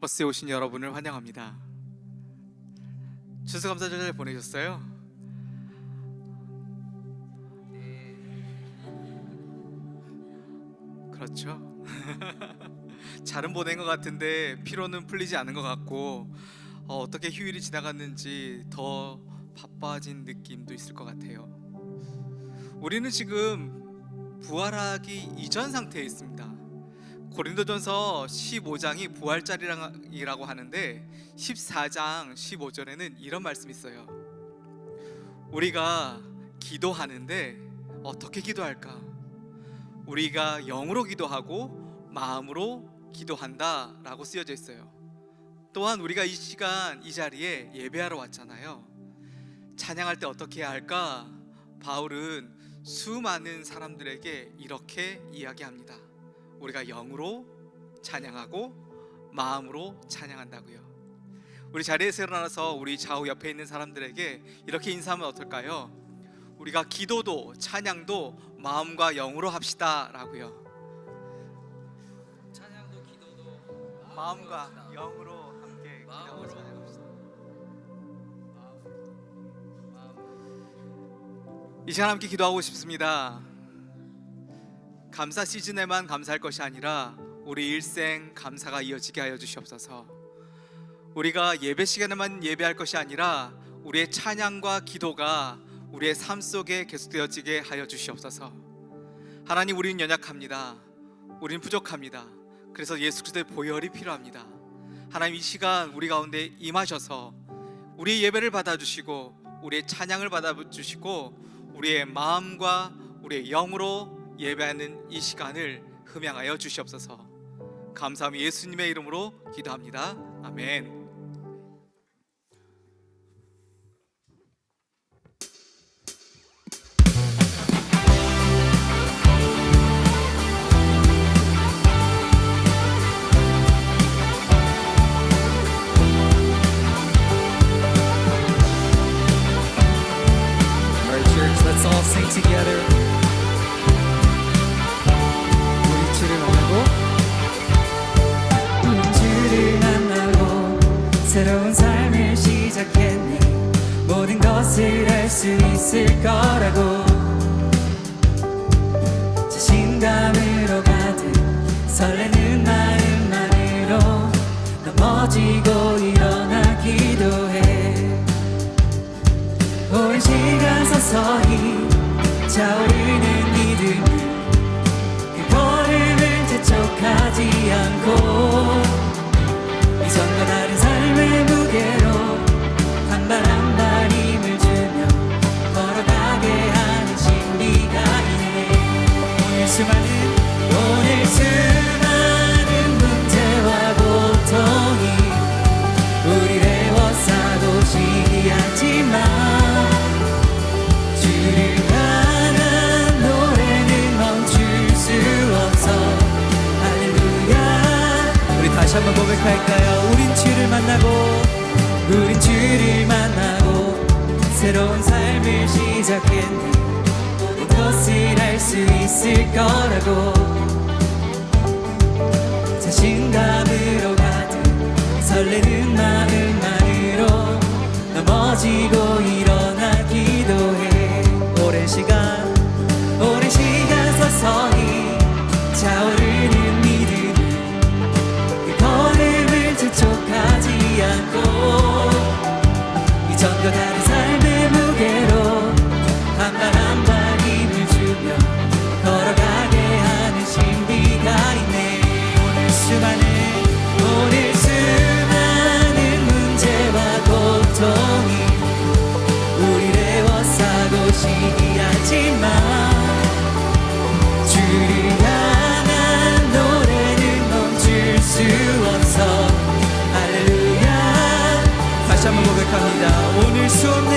버스에 오신 여러분을 환영합니다. 추수감사절 잘 보내셨어요? 그렇죠. 잘은 보낸 것 같은데 피로는 풀리지 않은 것 같고 어떻게 휴일이 지나갔는지 더 바빠진 느낌도 있을 것 같아요. 우리는 지금 부활하기 이전 상태에 있습니다. 고린도전서 15장이 부활절이라고 하는데 14장 15절에는 이런 말씀이 있어요. 우리가 기도하는데 어떻게 기도할까? 우리가 영으로 기도하고 마음으로 기도한다 라고 쓰여져 있어요. 또한 우리가 이 시간 이 자리에 예배하러 왔잖아요. 찬양할 때 어떻게 해야 할까? 바울은 수많은 사람들에게 이렇게 이야기합니다. 우리가 영으로 찬양하고 마음으로 찬양한다고요. 우리 자리에서 일어나서 우리 좌우 옆에 있는 사람들에게 이렇게 인사하면 어떨까요? 우리가 기도도 찬양도 마음과 영으로 합시다 라고요. 찬양도 기도도 마음과 영으로 함께 기도하고 찬양합시다. 이 시간 함께 기도하고 싶습니다. 감사 시즌에만 감사할 것이 아니라 우리 일생 감사가 이어지게 하여 주시옵소서. 우리가 예배 시간에만 예배할 것이 아니라 우리의 찬양과 기도가 우리의 삶 속에 계속되어지게 하여 주시옵소서. 하나님, 우리는 연약합니다. 우리는 부족합니다. 그래서 예수 그리스도의 보혈이 필요합니다. 하나님, 이 시간 우리 가운데 임하셔서 우리의 예배를 받아주시고 우리의 찬양을 받아주시고 우리의 마음과 우리의 영으로 예배하는 이 시간을 흠양하여 주시옵소서. 감사하며 예수님의 이름으로 기도합니다. 아멘. Alright, church, let's all sing together. 우리 주를 만나고 새로운 삶을 시작했네. 모든 것을 할 수 있을 거라고 자신감으로 가득 설레는 마음만으로 넘어지고 일어나 기도해. 오랜 시간 서서히 차오르는 믿음이 그 걸음을 재촉하지 않고 이전과 다른 삶의 무게로 한 발 한 발 힘을 주며 걸어가게 하는 신비가 있네. 오늘 수많은 문제와 고통이 우리를 애워싸고 시기하지만 주를 향한 노래는 멈출 수 없어. 할렐루야. 우리 다시 한번 고백할까요? 우린 주를 만나고 새로운 삶을 시작했네. 모든 것을 할 수 있을 거라고 자신감으로 가득 설레는 마음만으로 넘어지고 일어나 기도해. 오랜 시간 서서히 차오르는 믿음이 그 걸음을 재촉하지 않고 이전과 다른 삶의 무게로 한 발 한 발 힘을 주며 걸어가게 하는 신비가 있네. 오늘 수많은 문제와 고통이 우리를 애워싸고 시기하지만 주를 향한 노래는 멈출 수 없어. 할렐루야. 다시 한번 고백합니다. 오늘 수 없는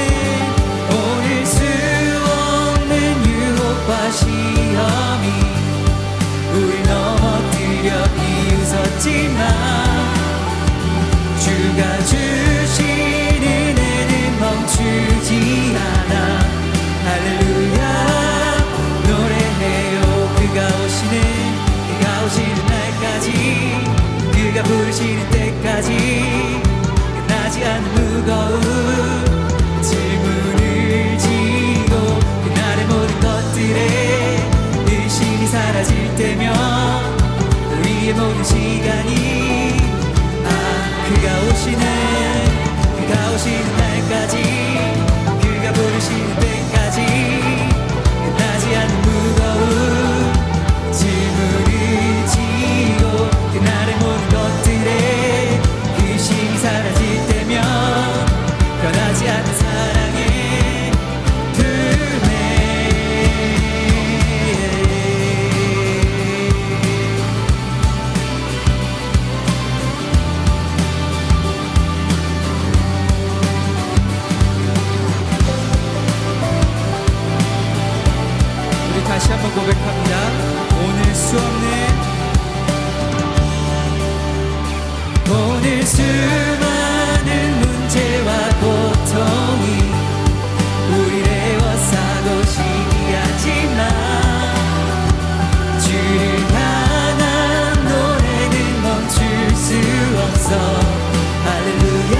유혹과 시험이 우리 넘어뜨려 비웃었지만 주가 주신 은혜는 멈추지 않아. 할렐루야. 노래해요. 그가 오시는 날까지 그가 부르시는 때까지 끝나지 않는 무거운 질문을 지고 그날의 모든 것들에 의심이 사라질 때면 우리의 모든 시간이 그가 오시는 날까지 그가 부르시는 때까지 끝나지 않는 무거운 질문을 지고 그날의 모든 것들에 의심이 사라질 때면 변하지 않는 사랑의 품에 우리 다시 한번 고백합니다. 오늘 수많은 문제와 고통이 우리를 에워싸고 시기하지만 주를 향한 노래는 멈출 수 없어. 할렐루야.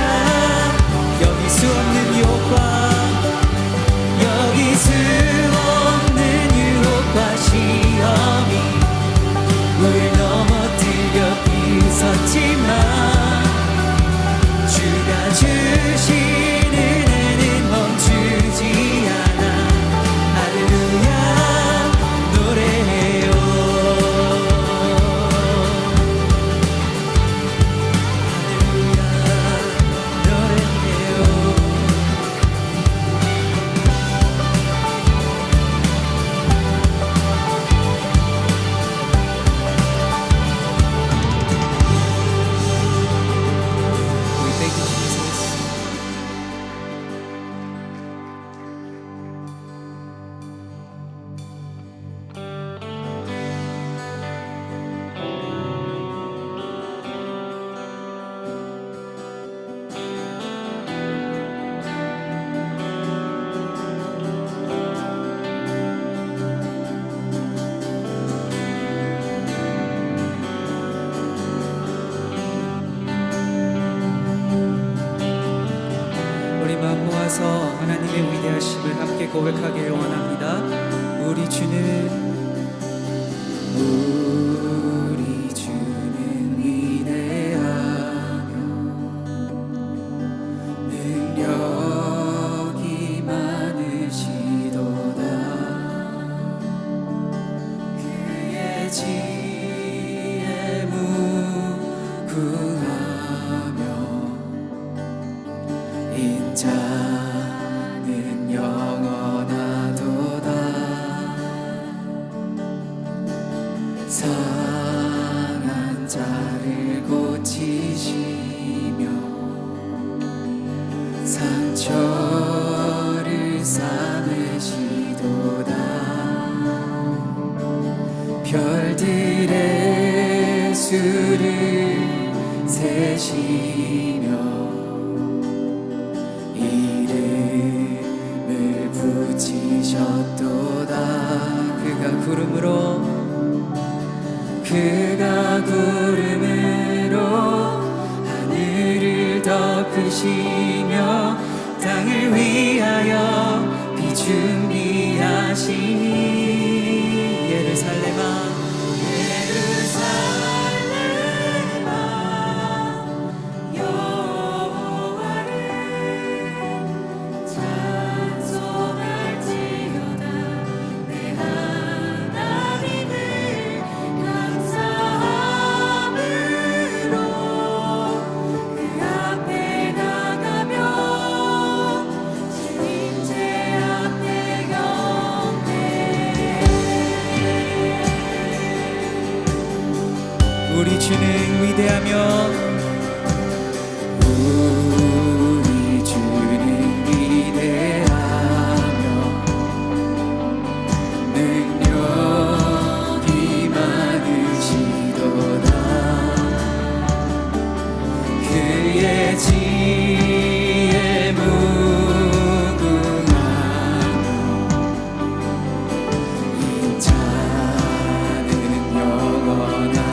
여기 수 없는 유혹과 시험이 우릴 넘어뜨려 비웃었지만 주가 주시는 은혜는 멈추지 않아. 할렐루야 노래해요. 할렐루야 노래해요. 모아서 하나님의 위대하심을 함께 고백하길 원합니다. 우리 주는 위대하며 능력이 많으시도다. 그의 지혜 무궁하며 인자는 영원하도다. 상한 자를 고치시며 상처를 싸매시도다. 별들의 수를 세시며 붙이셨도다. 그가 구름으로 하늘을 덮으시며 땅을 위하여 비 준비하시니 예루살렘아 우리 주는 위대하며 우리 주는 위대하며 능력이 많으시도다. 그의 지혜 무궁하며 인자는 영원하도다.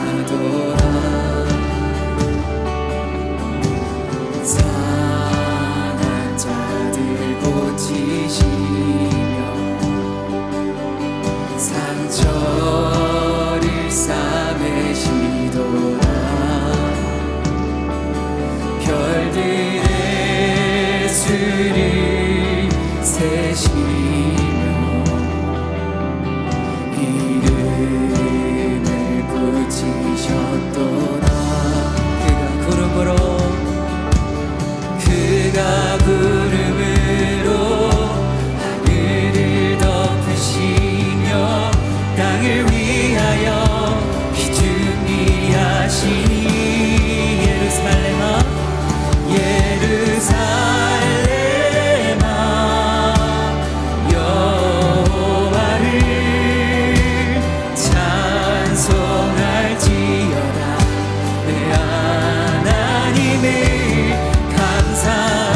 하나님을 감사함으로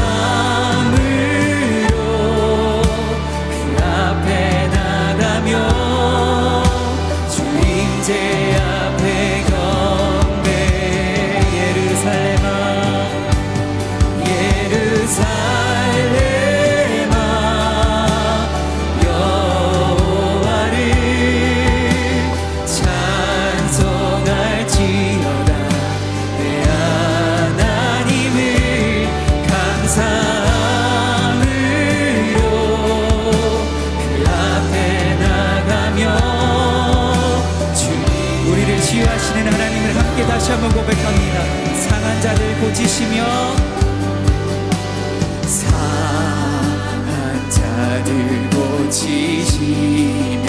그 앞에 나가며 주 임재 앞에 경배 예루살렘아 예루살렘아 여호와를 찬송할지어다 내 하나님을 감사함으로 그 앞에 나가며 주 우리를 치유하시는 하나님을 함께 다시 한번 고백합니다. 상한 자들 고치시며 상한 자들 고치시며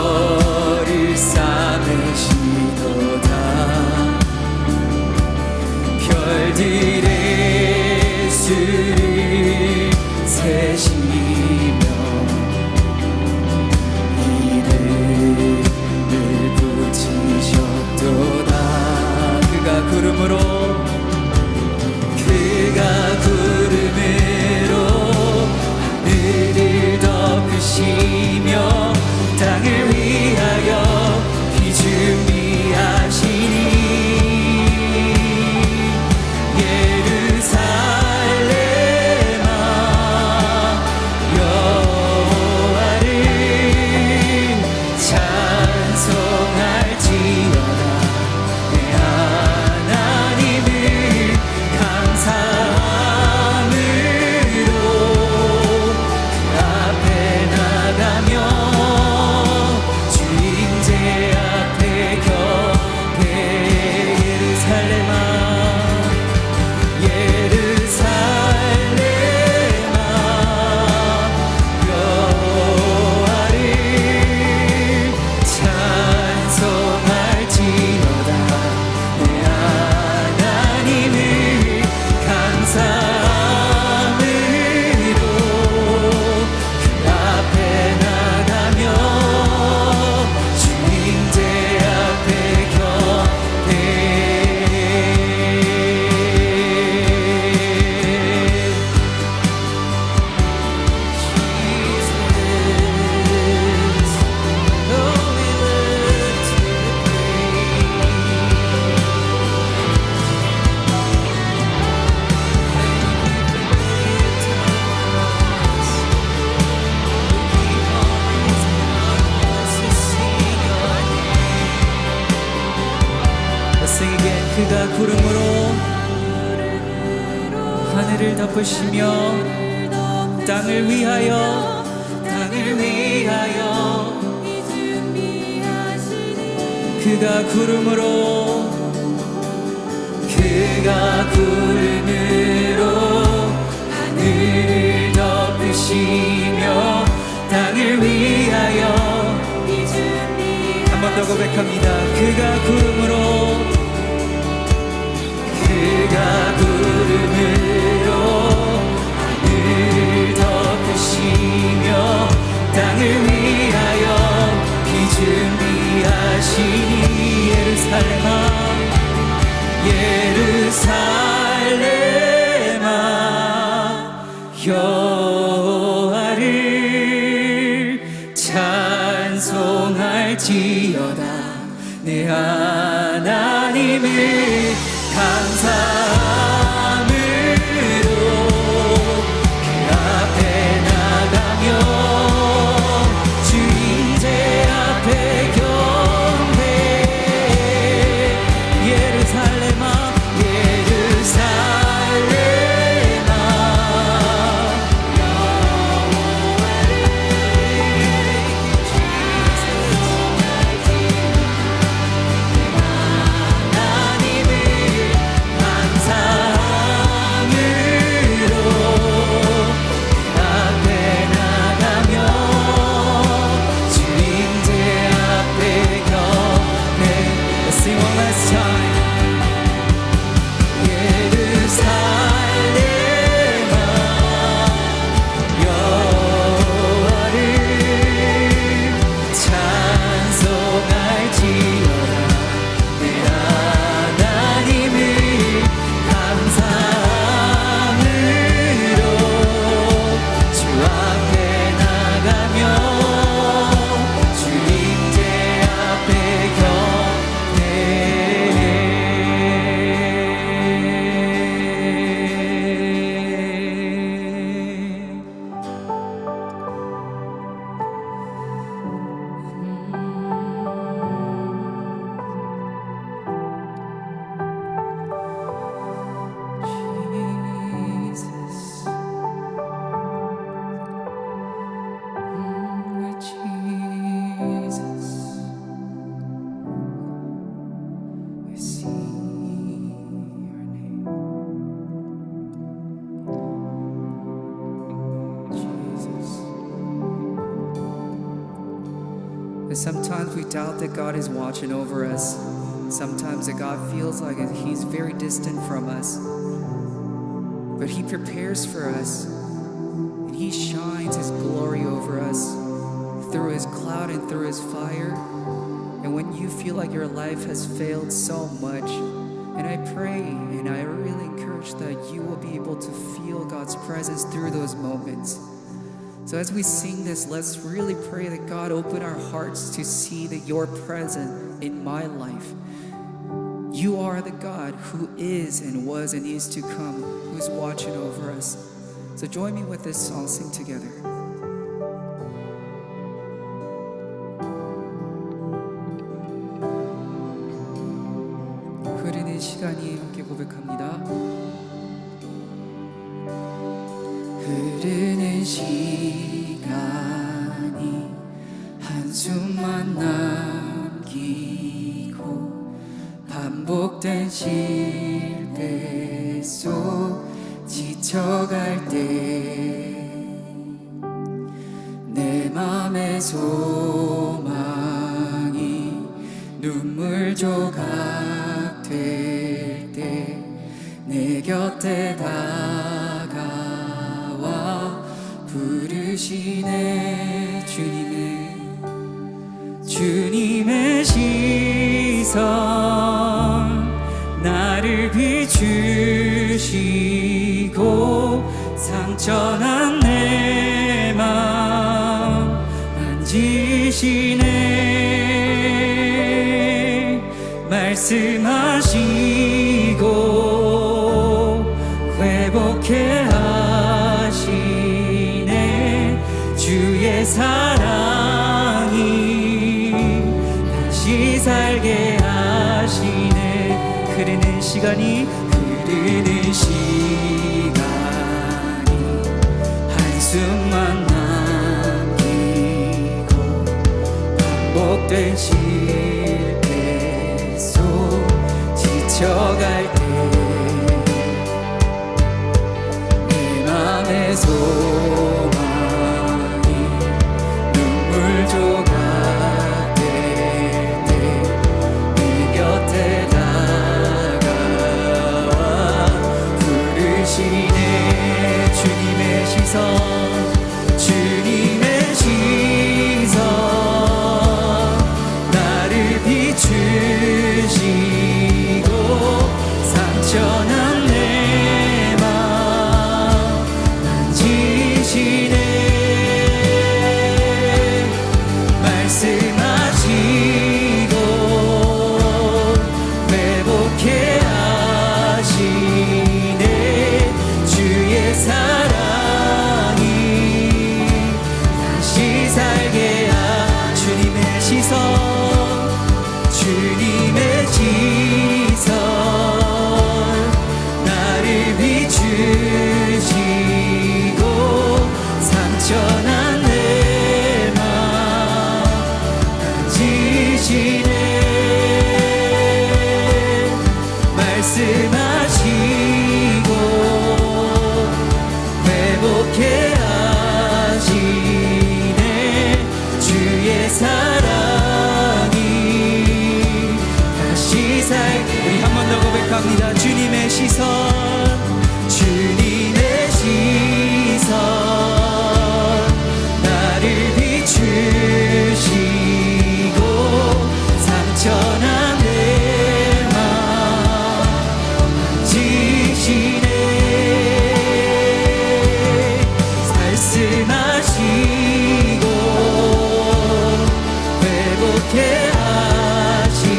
상처를 싸매시도다 별들의 수를 세시며 이름을 붙이셨도다 그가 구름으로 하늘을 덮으시며 땅을 위하여 비 준비하시니 예루살렘아 여호와를 찬송할지어다 내 하나님을 감사함으로 그 앞에 나가며 주 임재 앞에 경배 예루살렘아 예루살렘아 여호와를 찬송할지어다 내 하나님을 감사함으로 그 앞에 나가며 주 임재 앞에 경배 Sing again. 그가 구름으로 하늘을 덮으시며 땅을 위하여 그가 구름으로 하늘을 덮으시며 땅을 위하여 한 번 더 고백합니다. 그가 구름으로 하늘을 덮으시며 땅을 위하여 비 준비하시니 예루살렘아 여호와를 찬송할지어다 내 하나님을 감사함으로 그 앞에 나가며 주 임재 앞에 경배 예루살렘아 하나님을 감사 Sometimes we doubt that God is watching over us. Sometimes that God feels like He's very distant from us. But He prepares for us. And He shines His glory over us through His cloud and through His fire. And when you feel like your life has failed so much, and I pray and I really encourage that you will be able to feel God's presence through those moments. So as we sing this, let's really pray that God open our hearts to see that you're present in my life. You are the God who is and was and is to come, who's watching over us. So join me with this song, sing together. 흐르는 시간이 함께 고백합니다. 흐르는 시간이 한숨만 남기고 반복된 실패 속 지쳐갈 때 내 맘의 소망이 눈물 조각 될 때 내 곁에 다가와 부르시네. 주님의 시선 나를 비추시고 상처난 내 맘 만지시네. 말씀하시고 회복해 하시네. 주의 사랑이 다시 살게 하시네. 흐르는 시간이 한숨만 남기고 반복된 실패 속 지쳐갈 때 내 맘의 소망이 눈물 조각 될 때 내 곁에 다가와 부르시네. 주님의 시선 나를 비추시고 상처난 내 맘 만지시네. 말씀하시고 회복해 하시네. 주의 사랑이 다시 살게 주님의 시선 나를 비추시고 상처난 내 맘 만지시네. 말씀하시고 회복해 하시네. 주의 사랑이 다시 우리 한 번 더 고백합니다. 주님의 시선 나를 비추시고 상처난 내 맘 만지시네. 말씀하시고 회복해 하시네.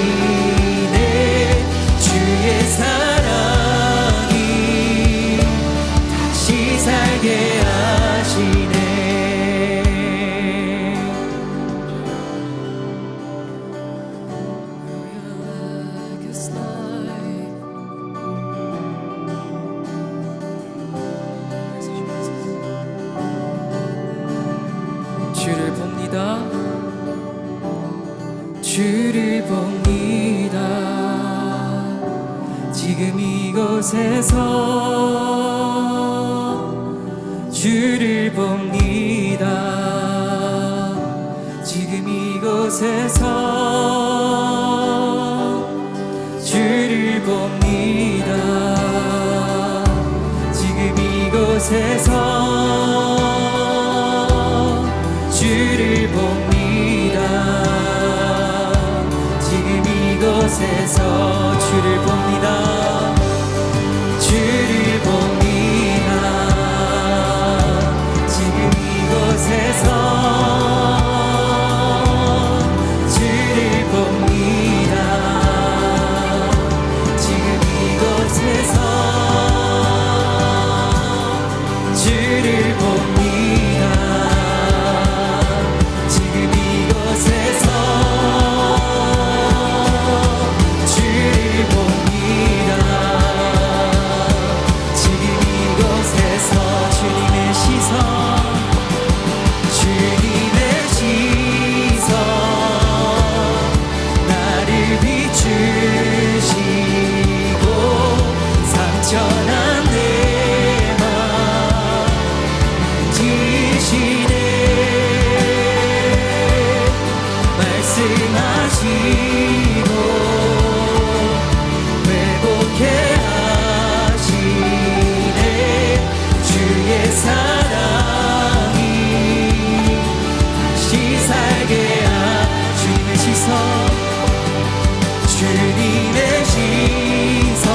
주의 사랑이 다시 살게 하시네. 주를 봅니다. 주를 봅니다. 지금 이곳에서 주를 봅니다. 지금 이곳 이곳에서 주를 봅니다. 지금 이곳에서 주를 봅니다. 지금 이곳에서 주를 봅니다. 주를 봅니다. 지금 이곳에서 주를 봅니다. 지금 이곳에서 주를 봅니다. 지금 이곳에서 주를 봅니다. 지금 이곳에서 주님의 시선, 주님의 시선, 나를 비추시고 상처난 내 맘 만지시네. 말씀하시고 회복해 하시네. 주의 사랑이 다시 살게 주님의 시선, 주님의 시선,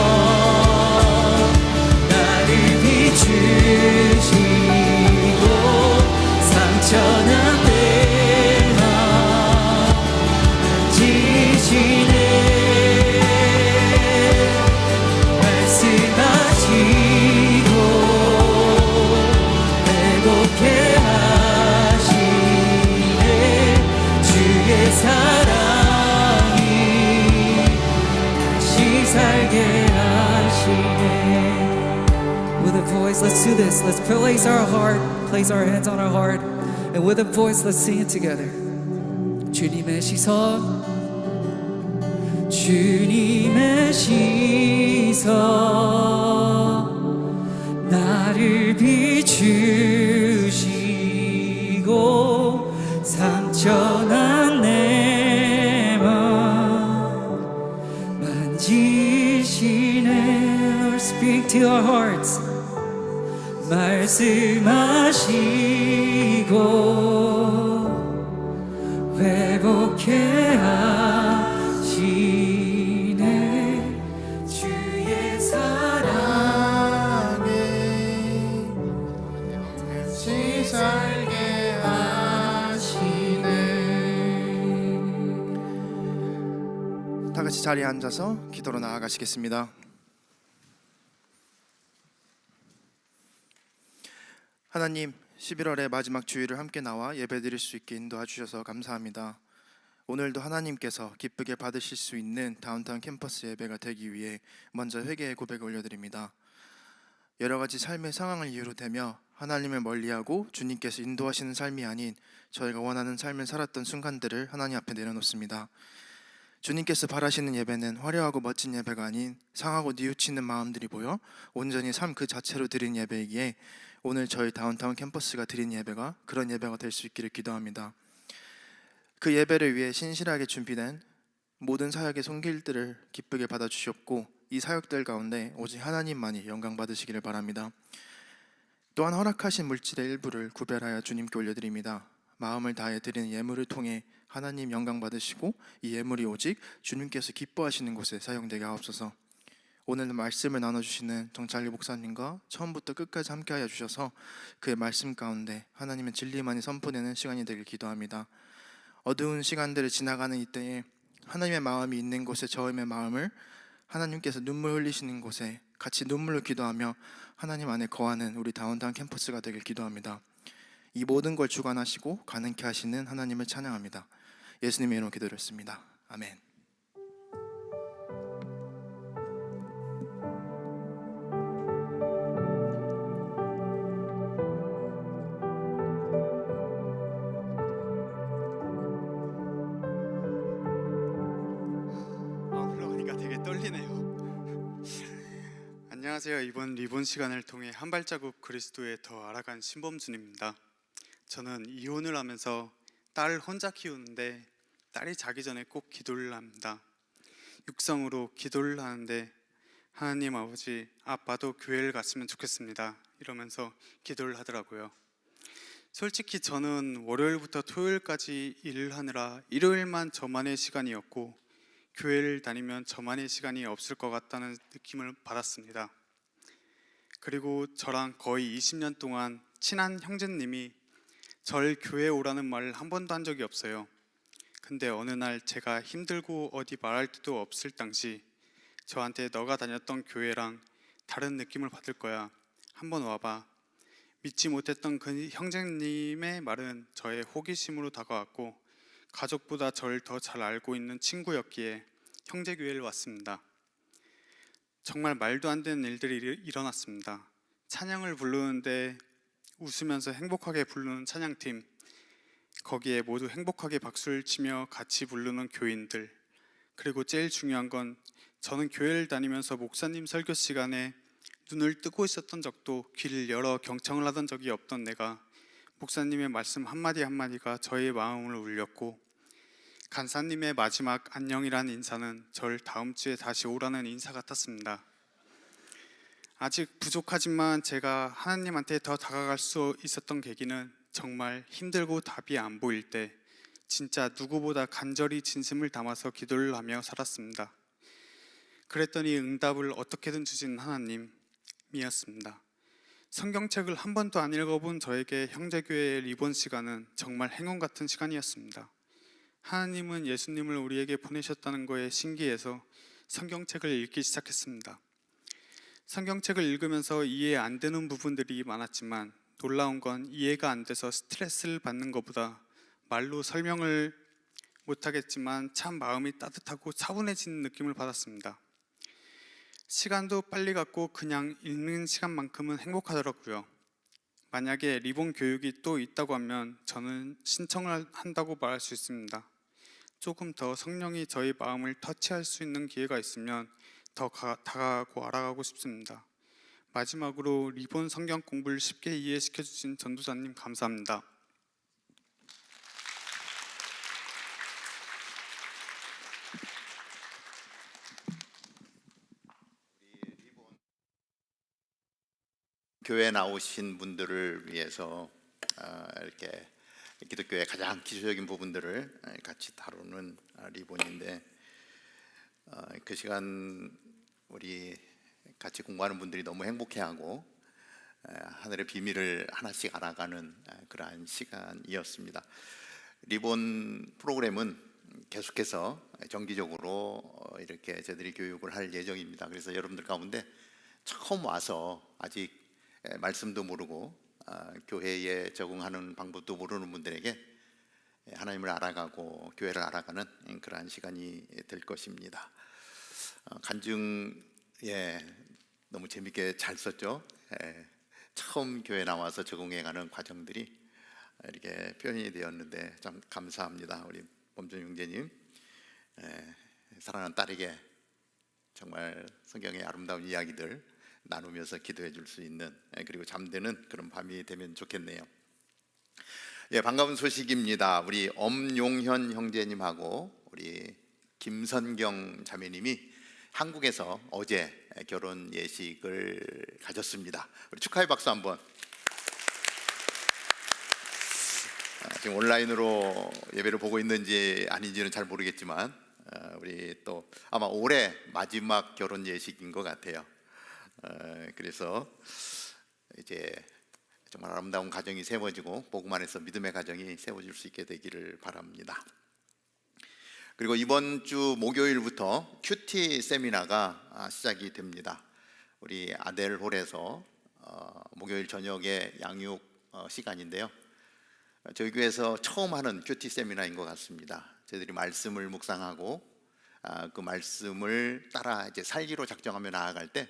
나를 비추시고 상처난 내 맘 만지시네. 말씀하시고 회복해 하시네. 주의 사랑이 다시 살게 하시네. With a voice, let's do this. Let's place our heart, place our hands on our heart, and with a voice, let's sing it together. 주님의 시선, 주님의 시선, 나를 비추시고 상처난 내 맘 만지시네. Lord, speak to our hearts. 말씀하시고 회복해 하시네. 주의 사랑에 다시 살게 하시네. 다 같이 자리에 앉아서 기도로 나아가시겠습니다. 하나님, 11월의 마지막 주일을 함께 나와 예배드릴 수 있게 인도해 주셔서 감사합니다. 오늘도 하나님께서 기쁘게 받으실 수 있는 다운타운 캠퍼스 예배가 되기 위해 먼저 회개의 고백을 올려드립니다. 여러 가지 삶의 상황을 이유로 대며 하나님을 멀리하고 주님께서 인도하시는 삶이 아닌 저희가 원하는 삶을 살았던 순간들을 하나님 앞에 내려놓습니다. 주님께서 바라시는 예배는 화려하고 멋진 예배가 아닌 상하고 뉘우치는 마음들이 보여 온전히 삶 그 자체로 드린 예배이기에 오늘 저희 다운타운 캠퍼스가 드린 예배가 그런 예배가 될 수 있기를 기도합니다. 그 예배를 위해 신실하게 준비된 모든 사역의 손길들을 기쁘게 받아주셨고 이 사역들 가운데 오직 하나님만이 영광 받으시기를 바랍니다. 또한 허락하신 물질의 일부를 구별하여 주님께 올려드립니다. 마음을 다해 드리는 예물을 통해 하나님 영광 받으시고 이 예물이 오직 주님께서 기뻐하시는 곳에 사용되게 하옵소서. 오늘 말씀을 나눠주시는 정찰리 목사님과 처음부터 끝까지 함께하여 주셔서 그의 말씀 가운데 하나님의 진리만이 선포되는 시간이 되길 기도합니다. 어두운 시간들을 지나가는 이때에 하나님의 마음이 있는 곳에 저의 마음을 하나님께서 눈물 흘리시는 곳에 같이 눈물로 기도하며 하나님 안에 거하는 우리 다운타운 캠퍼스가 되길 기도합니다. 이 모든 걸 주관하시고 가능케 하시는 하나님을 찬양합니다. 예수님의 이름으로 기도드렸습니다. 아멘. 올라가니까 되게 떨리네요. 안녕하세요. 이번 리본 시간을 통해 한 발자국 그리스도에 더 알아간 신범준입니다. 저는 이혼을 하면서 딸을 혼자 키우는데 딸이 자기 전에 꼭 기도를 합니다. 육성으로 기도를 하는데 하나님 아버지, 아빠도 교회를 갔으면 좋겠습니다 이러면서 기도를 하더라고요. 솔직히 저는 월요일부터 토요일까지 일을 하느라 일요일만 저만의 시간이었고 교회를 다니면 저만의 시간이 없을 것 같다는 느낌을 받았습니다. 그리고 저랑 거의 20년 동안 친한 형제님이 절 교회에 오라는 말을 한 번도 한 적이 없어요. 근데 어느 날 제가 힘들고 어디 말할 데도 없을 당시 저한테 너가 다녔던 교회랑 다른 느낌을 받을 거야, 한번 와봐. 믿지 못했던 그 형제님의 말은 저의 호기심으로 다가왔고 가족보다 저를 더 잘 알고 있는 친구였기에 형제교회를 왔습니다. 정말 말도 안 되는 일들이 일어났습니다. 찬양을 부르는데 웃으면서 행복하게 부르는 찬양팀, 거기에 모두 행복하게 박수를 치며 같이 부르는 교인들, 그리고 제일 중요한 건 저는 교회를 다니면서 목사님 설교 시간에 눈을 뜨고 있었던 적도, 귀를 열어 경청을 하던 적이 없던 내가 목사님의 말씀 한마디 한마디가 저의 마음을 울렸고, 간사님의 마지막 안녕이라는 인사는 절 다음 주에 다시 오라는 인사 같았습니다. 아직 부족하지만 제가 하나님한테 더 다가갈 수 있었던 계기는 정말 힘들고 답이 안 보일 때 진짜 누구보다 간절히 진심을 담아서 기도를 하며 살았습니다. 그랬더니 응답을 어떻게든 주신 하나님이었습니다. 성경책을 한 번도 안 읽어본 저에게 형제교회의 리본 시간은 정말 행운 같은 시간이었습니다. 하나님은 예수님을 우리에게 보내셨다는 거에 신기해서 성경책을 읽기 시작했습니다. 성경책을 읽으면서 이해 안 되는 부분들이 많았지만 놀라운 건 이해가 안 돼서 스트레스를 받는 것보다 말로 설명을 못하겠지만 참 마음이 따뜻하고 차분해지는 느낌을 받았습니다. 시간도 빨리 갔고 그냥 읽는 시간만큼은 행복하더라고요. 만약에 리본 교육이 또 있다고 하면 저는 신청을 한다고 말할 수 있습니다. 조금 더 성령이 저희 마음을 터치할 수 있는 기회가 있으면 더 다가가고 알아가고 싶습니다. 마지막으로 리본 성경 공부를 쉽게 이해시켜 주신 전도사님 감사합니다. 교회 나오신 분들을 위해서 이렇게 기독교의 가장 기초적인 부분들을 같이 다루는 리본인데, 그 시간 우리 같이 공부하는 분들이 너무 행복해하고 하늘의 비밀을 하나씩 알아가는 그러한 시간이었습니다. 리본 프로그램은 계속해서 정기적으로 이렇게 저희들이 교육을 할 예정입니다. 그래서 여러분들 가운데 처음 와서 아직 말씀도 모르고 교회에 적응하는 방법도 모르는 분들에게 하나님을 알아가고 교회를 알아가는 그러한 시간이 될 것입니다. 간증 너무 재밌게 잘 썼죠. 처음 교회 나와서 적응해가는 과정들이 이렇게 표현이 되었는데 참 감사합니다. 우리 범준 형제님, 사랑하는 딸에게 정말 성경의 아름다운 이야기들 나누면서 기도해 줄 수 있는, 그리고 잠드는 그런 밤이 되면 좋겠네요. 반가운 소식입니다. 우리 엄용현 형제님하고 우리 김선경 자매님이 한국에서 어제 결혼 예식을 가졌습니다. 우리 축하의 박수 한번. 지금 온라인으로 예배를 보고 있는지 아닌지는 잘 모르겠지만 우리 또 아마 올해 마지막 결혼 예식인 것 같아요. 그래서 이제 정말 아름다운 가정이 세워지고 복음 안에서 믿음의 가정이 세워질 수 있게 되기를 바랍니다. 그리고 이번 주 목요일부터 큐티 세미나가 시작이 됩니다. 우리 아델홀에서 목요일 저녁에 양육 시간인데요. 저희 교회에서 처음 하는 큐티 세미나인 것 같습니다. 저희들이 말씀을 묵상하고 그 말씀을 따라 이제 살기로 작정하며 나아갈 때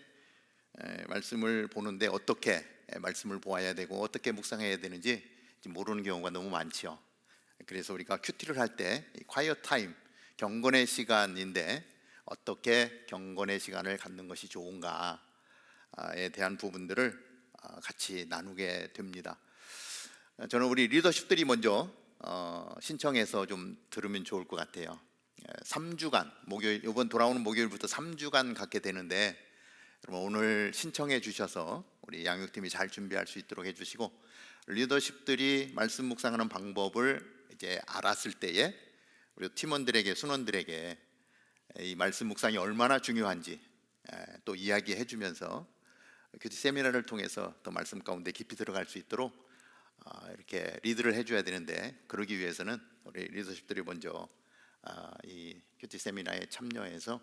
말씀을 보는데 어떻게 말씀을 보아야 되고 어떻게 묵상해야 되는지 모르는 경우가 너무 많죠. 그래서 우리가 큐티를 할 때 콰이어 타임, 경건의 시간인데 어떻게 경건의 시간을 갖는 것이 좋은가에 대한 부분들을 같이 나누게 됩니다. 저는 우리 리더십들이 먼저 신청해서 좀 들으면 좋을 것 같아요. 3주간 목요일 이번 돌아오는 목요일부터 3주간 갖게 되는데 여러분 오늘 신청해 주셔서 우리 양육팀이 잘 준비할 수 있도록 해주시고 리더십들이 말씀 묵상하는 방법을 이제 알았을 때에 우리 팀원들에게 순원들에게 이 말씀 묵상이 얼마나 중요한지 또 이야기해 주면서 교체 세미나를 통해서 또 말씀 가운데 깊이 들어갈 수 있도록 이렇게 리드를 해줘야 되는데 그러기 위해서는 우리 리더십들이 먼저 이 교체 세미나에 참여해서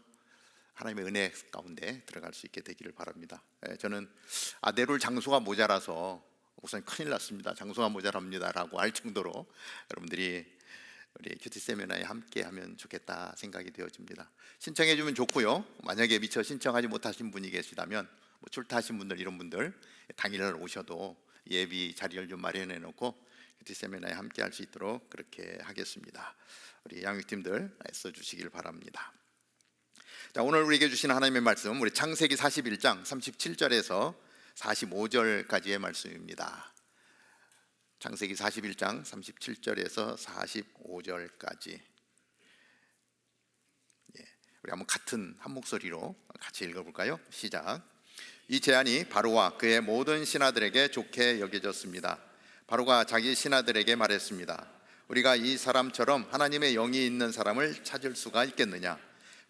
하나님의 은혜 가운데 들어갈 수 있게 되기를 바랍니다. 저는 내려올 장소가 모자라서 목사님 큰일 났습니다. 장소가 모자랍니다라고 할 정도로 여러분들이 우리 큐티 세미나에 함께하면 좋겠다 생각이 되어집니다. 신청해 주면 좋고요. 만약에 미처 신청하지 못하신 분이 계시다면 출타하신 분들 이런 분들 당일날 오셔도 예비 자리를 좀 마련해 놓고 큐티 세미나에 함께할 수 있도록 그렇게 하겠습니다. 우리 양육팀들 애써 주시길 바랍니다. 자, 오늘 우리에게 주신 하나님의 말씀 우리 창세기 41장 37절에서 45절까지의 말씀입니다. 창세기 41장 37절에서 45절까지 우리 한번 같은 한 목소리로 같이 읽어볼까요? 시작. 이 제안이 바로와 그의 모든 신하들에게 좋게 여겨졌습니다. 바로가 자기 신하들에게 말했습니다. 우리가 이 사람처럼 하나님의 영이 있는 사람을 찾을 수가 있겠느냐?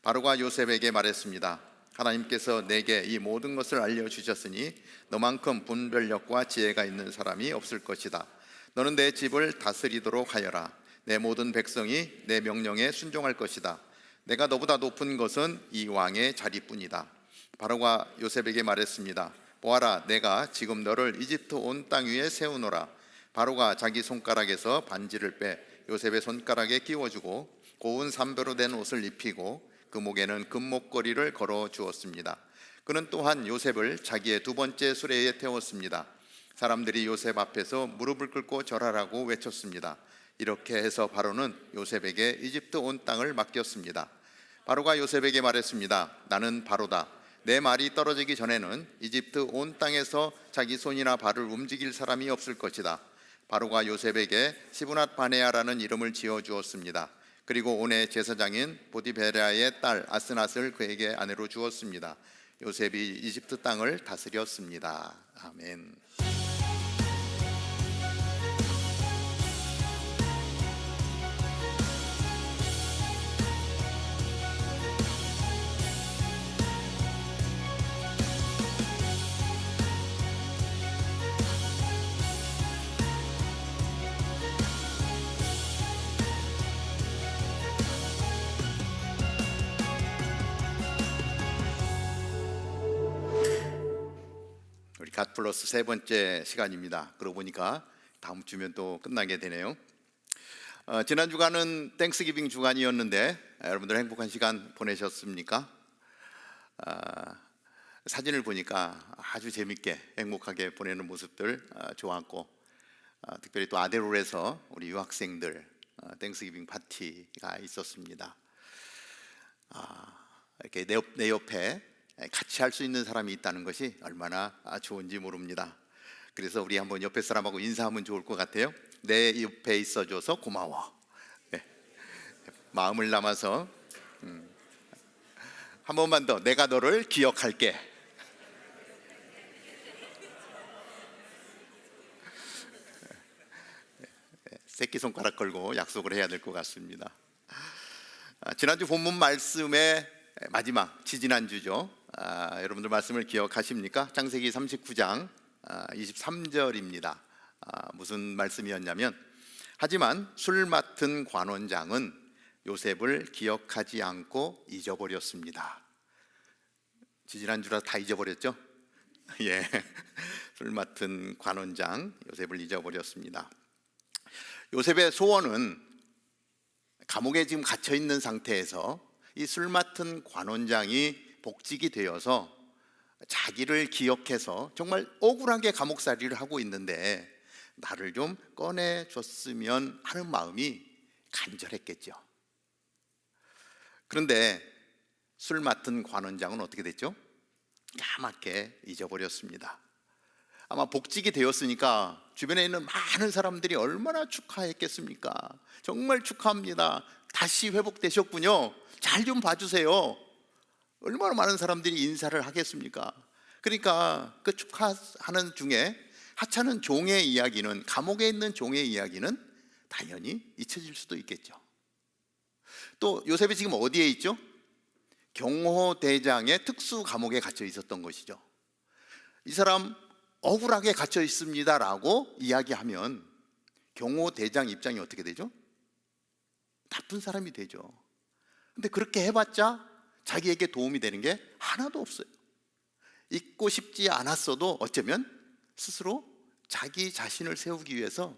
바로가 요셉에게 말했습니다. 하나님께서 내게 이 모든 것을 알려주셨으니 너만큼 분별력과 지혜가 있는 사람이 없을 것이다. 너는 내 집을 다스리도록 하여라. 내 모든 백성이 내 명령에 순종할 것이다. 내가 너보다 높은 것은 이 왕의 자리뿐이다. 바로가 요셉에게 말했습니다. 보아라, 내가 지금 너를 이집트 온 땅 위에 세우노라. 바로가 자기 손가락에서 반지를 빼 요셉의 손가락에 끼워주고 고운 삼배로 된 옷을 입히고 그 목에는 금목걸이를 걸어 주었습니다. 그는 또한 요셉을 자기의 두 번째 수레에 태웠습니다. 사람들이 요셉 앞에서 무릎을 꿇고 절하라고 외쳤습니다. 이렇게 해서 바로는 요셉에게 이집트 온 땅을 맡겼습니다. 바로가 요셉에게 말했습니다. 나는 바로다. 내 말이 떨어지기 전에는 이집트 온 땅에서 자기 손이나 발을 움직일 사람이 없을 것이다. 바로가 요셉에게 시브낫 바네아라는 이름을 지어 주었습니다. 그리고 온의 제사장인 보디베라의 딸 아스낫을 그에게 아내로 주었습니다. 요셉이 이집트 땅을 다스렸습니다. 아멘. 갓 플러스 세 번째 시간입니다. 그러고 보니까 다음 주면 또 끝나게 되네요. 지난 주간은 땡스기빙 주간이었는데 여러분들 행복한 시간 보내셨습니까? 사진을 보니까 아주 재밌게 행복하게 보내는 모습들 좋았고 특별히 또 아데롤에서 우리 유학생들 땡스기빙 파티가 있었습니다. 이렇게 내 옆에 같이 할 수 있는 사람이 있다는 것이 얼마나 좋은지 모릅니다. 그래서 우리 한번 옆에 사람하고 인사하면 좋을 것 같아요. 내 옆에 있어줘서 고마워. 네. 마음을 담아서 한 번만 더 내가 너를 기억할게. 새끼손가락 걸고 약속을 해야 될 것 같습니다. 지난주 본문 말씀의 마지막 지지난주죠. 여러분들 말씀을 기억하십니까? 창세기 39장 23절입니다. 무슨 말씀이었냐면 하지만 술 맡은 관원장은 요셉을 기억하지 않고 잊어버렸습니다. 지지난주라 다 잊어버렸죠? 예, 술 맡은 관원장 요셉을 잊어버렸습니다. 요셉의 소원은 감옥에 지금 갇혀 있는 상태에서 이 술 맡은 관원장이 복직이 되어서 자기를 기억해서 정말 억울하게 감옥살이를 하고 있는데 나를 좀 꺼내줬으면 하는 마음이 간절했겠죠. 그런데 술 맡은 관원장은 어떻게 됐죠? 까맣게 잊어버렸습니다. 아마 복직이 되었으니까 주변에 있는 많은 사람들이 얼마나 축하했겠습니까? 정말 축하합니다. 다시 회복되셨군요. 잘 좀 봐주세요. 얼마나 많은 사람들이 인사를 하겠습니까? 그러니까 그 축하하는 중에 하찮은 종의 이야기는, 감옥에 있는 종의 이야기는 당연히 잊혀질 수도 있겠죠. 또 요셉이 지금 어디에 있죠? 경호대장의 특수 감옥에 갇혀 있었던 것이죠. 이 사람 억울하게 갇혀 있습니다라고 이야기하면 경호대장 입장이 어떻게 되죠? 나쁜 사람이 되죠. 근데 그렇게 해봤자 자기에게 도움이 되는 게 하나도 없어요. 잊고 싶지 않았어도 어쩌면 스스로 자기 자신을 세우기 위해서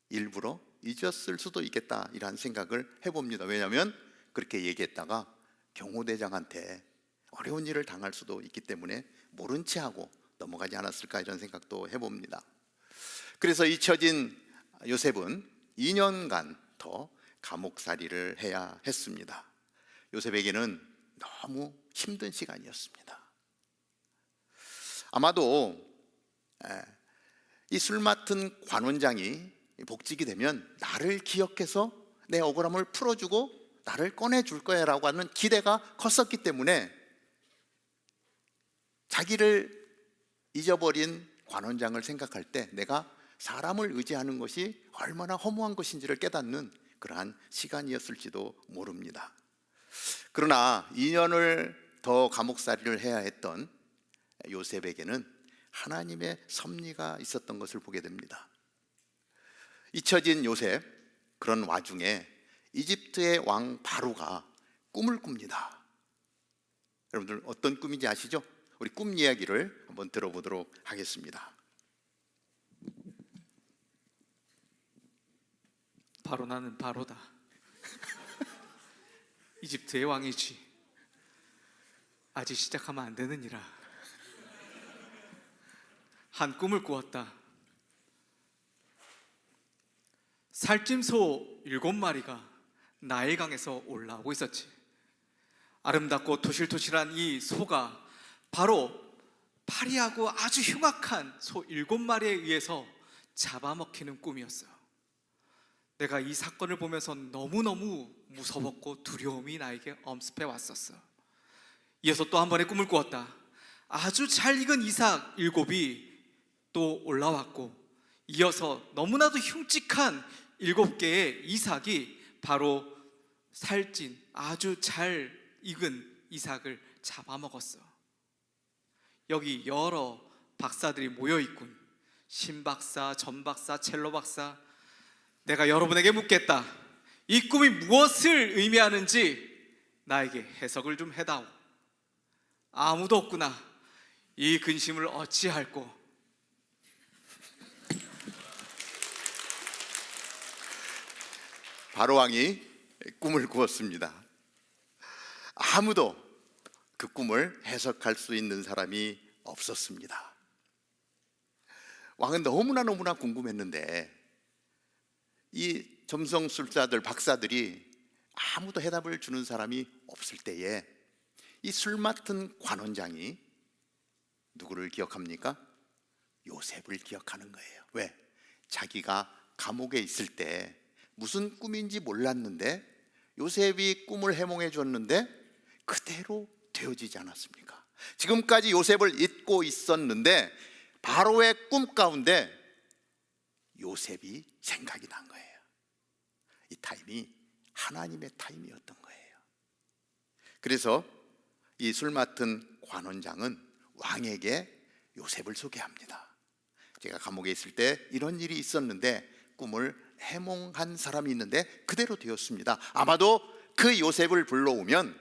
일부러 잊었을 수도 있겠다, 이런 생각을 해봅니다. 왜냐하면 그렇게 얘기했다가 경호대장한테 어려운 일을 당할 수도 있기 때문에 모른 채 하고 넘어가지 않았을까, 이런 생각도 해봅니다. 그래서 잊혀진 요셉은 2년간 더 감옥살이를 해야 했습니다. 요셉에게는 너무 힘든 시간이었습니다. 아마도 이 술 맡은 관원장이 복직이 되면 나를 기억해서 내 억울함을 풀어주고 나를 꺼내줄 거야 라고 하는 기대가 컸었기 때문에 자기를 잊어버린 관원장을 생각할 때 내가 사람을 의지하는 것이 얼마나 허무한 것인지를 깨닫는 그러한 시간이었을지도 모릅니다. 그러나 2년을 더 감옥살이를 해야 했던 요셉에게는 하나님의 섭리가 있었던 것을 보게 됩니다. 잊혀진 요셉, 그런 와중에 이집트의 왕 바로가 꿈을 꿉니다. 여러분들 어떤 꿈인지 아시죠? 우리 꿈 이야기를 한번 들어보도록 하겠습니다. 바로 나는 바로다. 이집트의 왕이지. 아직 시작하면 안 되느니라. 한 꿈을 꾸었다. 살찜소 7마리가 나일강에서 올라오고 있었지. 아름답고 토실토실한 이 소가 바로 파리하고 아주 흉악한 소 7마리에 의해서 잡아먹히는 꿈이었어. 내가 이 사건을 보면서 너무너무 무서웠고 두려움이 나에게 엄습해 왔었어. 이어서 또 한 번의 꿈을 꾸었다. 아주 잘 익은 이삭 7이 또 올라왔고, 이어서 너무나도 흉측한 7개의 이삭이 바로 살찐 아주 잘 익은 이삭을 잡아먹었어. 여기 여러 박사들이 모여있군. 신박사, 전박사, 첼로박사. 내가 여러분에게 묻겠다. 이 꿈이 무엇을 의미하는지 나에게 해석을 좀 해다오. 아무도 없구나. 이 근심을 어찌할꼬. 바로 왕이 꿈을 꾸었습니다. 아무도 그 꿈을 해석할 수 있는 사람이 없었습니다. 왕은 너무나 궁금했는데 이 점성술사들, 박사들이 아무도 해답을 주는 사람이 없을 때에 이 술 맡은 관원장이 누구를 기억합니까? 요셉을 기억하는 거예요. 왜? 자기가 감옥에 있을 때 무슨 꿈인지 몰랐는데 요셉이 꿈을 해몽해 줬는데 그대로 되어지지 않았습니까? 지금까지 요셉을 잊고 있었는데 바로의 꿈 가운데 요셉이 생각이 난 거예요. 이 타임이 하나님의 타임이었던 거예요. 그래서 이 술 맡은 관원장은 왕에게 요셉을 소개합니다. 제가 감옥에 있을 때 이런 일이 있었는데 꿈을 해몽한 사람이 있는데 그대로 되었습니다. 아마도 그 요셉을 불러오면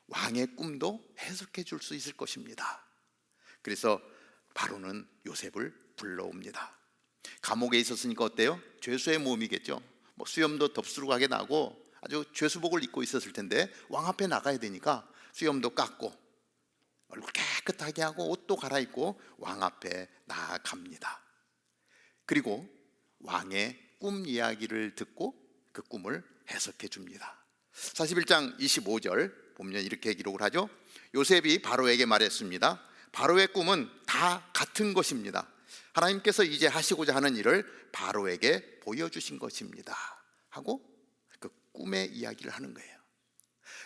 왕의 꿈도 해석해 줄 수 있을 것입니다. 그래서 바로는 요셉을 불러옵니다. 감옥에 있었으니까 어때요? 죄수의 몸이겠죠. 수염도 덥수룩하게 나고 아주 죄수복을 입고 있었을 텐데 왕 앞에 나가야 되니까 수염도 깎고 얼굴 깨끗하게 하고 옷도 갈아입고 왕 앞에 나아갑니다. 그리고 왕의 꿈 이야기를 듣고 그 꿈을 해석해 줍니다. 41장 25절 보면 이렇게 기록을 하죠. 요셉이 바로에게 말했습니다. 바로의 꿈은 다 같은 것입니다. 하나님께서 이제 하시고자 하는 일을 바로에게 보여주신 것입니다 하고 그 꿈의 이야기를 하는 거예요.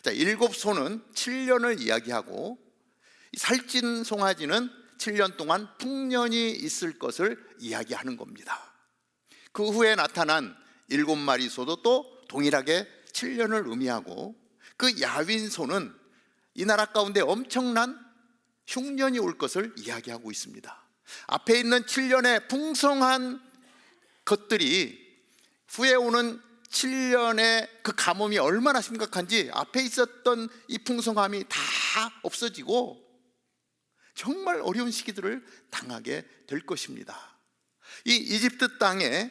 자, 7소는 7년을 이야기하고 살찐 송아지는 7년 동안 풍년이 있을 것을 이야기하는 겁니다. 그 후에 나타난 7마리 소도 또 동일하게 7년을 의미하고, 그 야윈 소는 이 나라 가운데 엄청난 흉년이 올 것을 이야기하고 있습니다. 앞에 있는 7년의 풍성한 것들이 후에 오는 7년의 그 가뭄이 얼마나 심각한지, 앞에 있었던 이 풍성함이 다 없어지고 정말 어려운 시기들을 당하게 될 것입니다. 이 이집트 땅에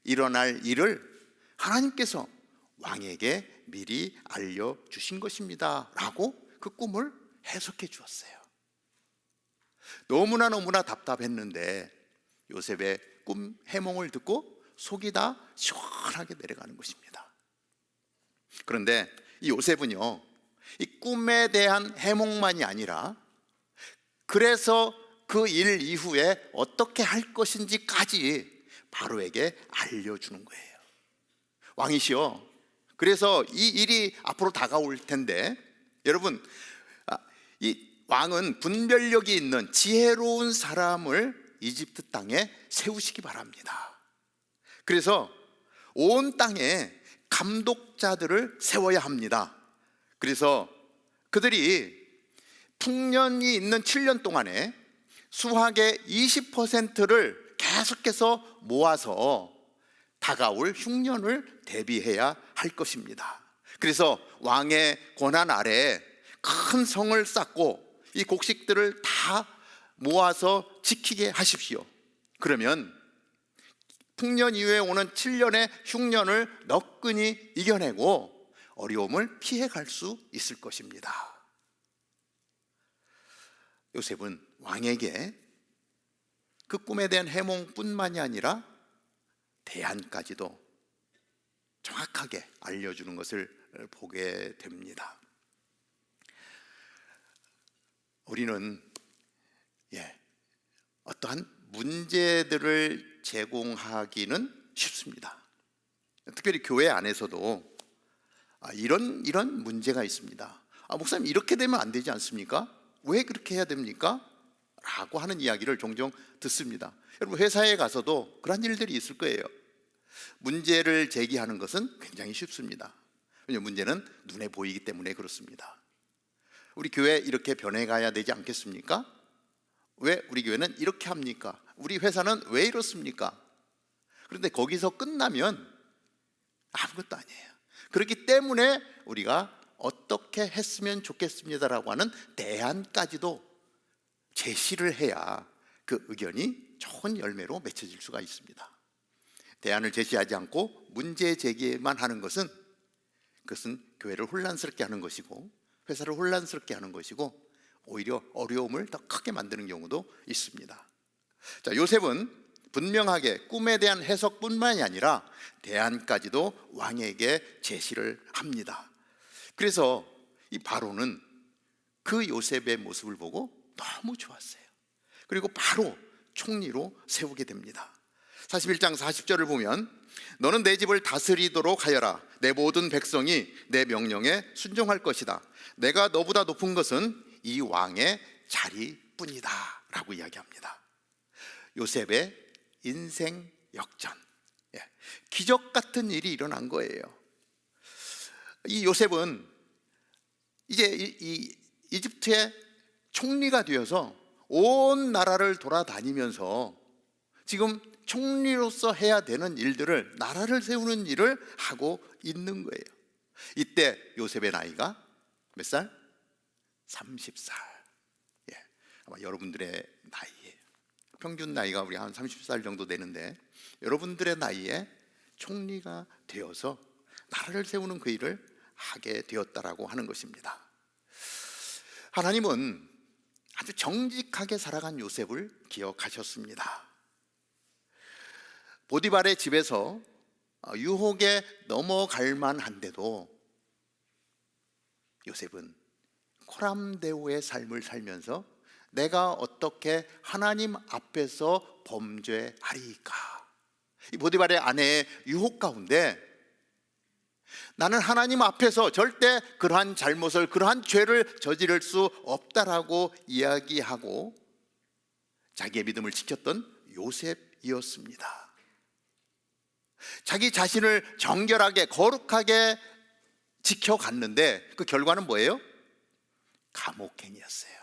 일어날 일을 하나님께서 왕에게 미리 알려주신 것입니다 라고 그 꿈을 해석해 주었어요. 너무나 답답했는데 요셉의 꿈 해몽을 듣고 속이 다 시원하게 내려가는 것입니다. 그런데 이 요셉은요, 이 꿈에 대한 해몽만이 아니라 그래서 그 일 이후에 어떻게 할 것인지까지 바로에게 알려주는 거예요. 왕이시여, 그래서 이 일이 앞으로 다가올 텐데, 여러분, 이 왕은 분별력이 있는 지혜로운 사람을 이집트 땅에 세우시기 바랍니다. 그래서 온 땅에 감독자들을 세워야 합니다. 그래서 그들이 풍년이 있는 7년 동안에 수확의 20%를 계속해서 모아서 다가올 흉년을 대비해야 할 것입니다. 그래서 왕의 권한 아래 큰 성을 쌓고 이 곡식들을 다 모아서 지키게 하십시오. 그러면 풍년 이후에 오는 7년의 흉년을 너끈히 이겨내고 어려움을 피해갈 수 있을 것입니다. 요셉은 왕에게 그 꿈에 대한 해몽뿐만이 아니라 대안까지도 정확하게 알려주는 것을 보게 됩니다. 우리는 어떠한 문제들을 제공하기는 쉽습니다. 특별히 교회 안에서도 이런 문제가 있습니다. 목사님, 이렇게 되면 안 되지 않습니까? 왜 그렇게 해야 됩니까? 라고 하는 이야기를 종종 듣습니다. 여러분, 회사에 가서도 그런 일들이 있을 거예요. 문제를 제기하는 것은 굉장히 쉽습니다. 왜냐하면 문제는 눈에 보이기 때문에 그렇습니다. 우리 교회 이렇게 변해가야 되지 않겠습니까? 왜 우리 교회는 이렇게 합니까? 우리 회사는 왜 이렇습니까? 그런데 거기서 끝나면 아무것도 아니에요. 그렇기 때문에 우리가 어떻게 했으면 좋겠습니다라고 하는 대안까지도 제시를 해야 그 의견이 좋은 열매로 맺혀질 수가 있습니다. 대안을 제시하지 않고 문제 제기만 하는 것은, 그것은 교회를 혼란스럽게 하는 것이고 회사를 혼란스럽게 하는 것이고 오히려 어려움을 더 크게 만드는 경우도 있습니다. 자, 요셉은 분명하게 꿈에 대한 해석뿐만이 아니라 대안까지도 왕에게 제시를 합니다. 그래서 이 바로는 그 요셉의 모습을 보고 너무 좋았어요. 그리고 바로 총리로 세우게 됩니다. 41장 40절을 보면, 너는 내 집을 다스리도록 하여라. 내 모든 백성이 내 명령에 순종할 것이다. 내가 너보다 높은 것은 이 왕의 자리뿐이다 라고 이야기합니다. 요셉의 인생 역전, 기적 같은 일이 일어난 거예요. 이 요셉은 이제 이 이집트의 총리가 되어서 온 나라를 돌아다니면서 지금 총리로서 해야 되는 일들을, 나라를 세우는 일을 하고 있는 거예요. 이때 요셉의 나이가 몇 살? 30살. 아마 여러분들의 나이에, 평균 나이가 우리 한 30살 정도 되는데, 여러분들의 나이에 총리가 되어서 나라를 세우는 그 일을 하게 되었다라고 하는 것입니다. 하나님은 아주 정직하게 살아간 요셉을 기억하셨습니다. 보디발의 집에서 유혹에 넘어갈 만한데도 요셉은 코람데오의 삶을 살면서 내가 어떻게 하나님 앞에서 범죄하리까? 이 보디발의 아내의 유혹 가운데 나는 하나님 앞에서 절대 그러한 잘못을, 그러한 죄를 저지를 수 없다라고 이야기하고 자기의 믿음을 지켰던 요셉이었습니다. 자기 자신을 정결하게 거룩하게 지켜갔는데 그 결과는 뭐예요? 감옥행이었어요.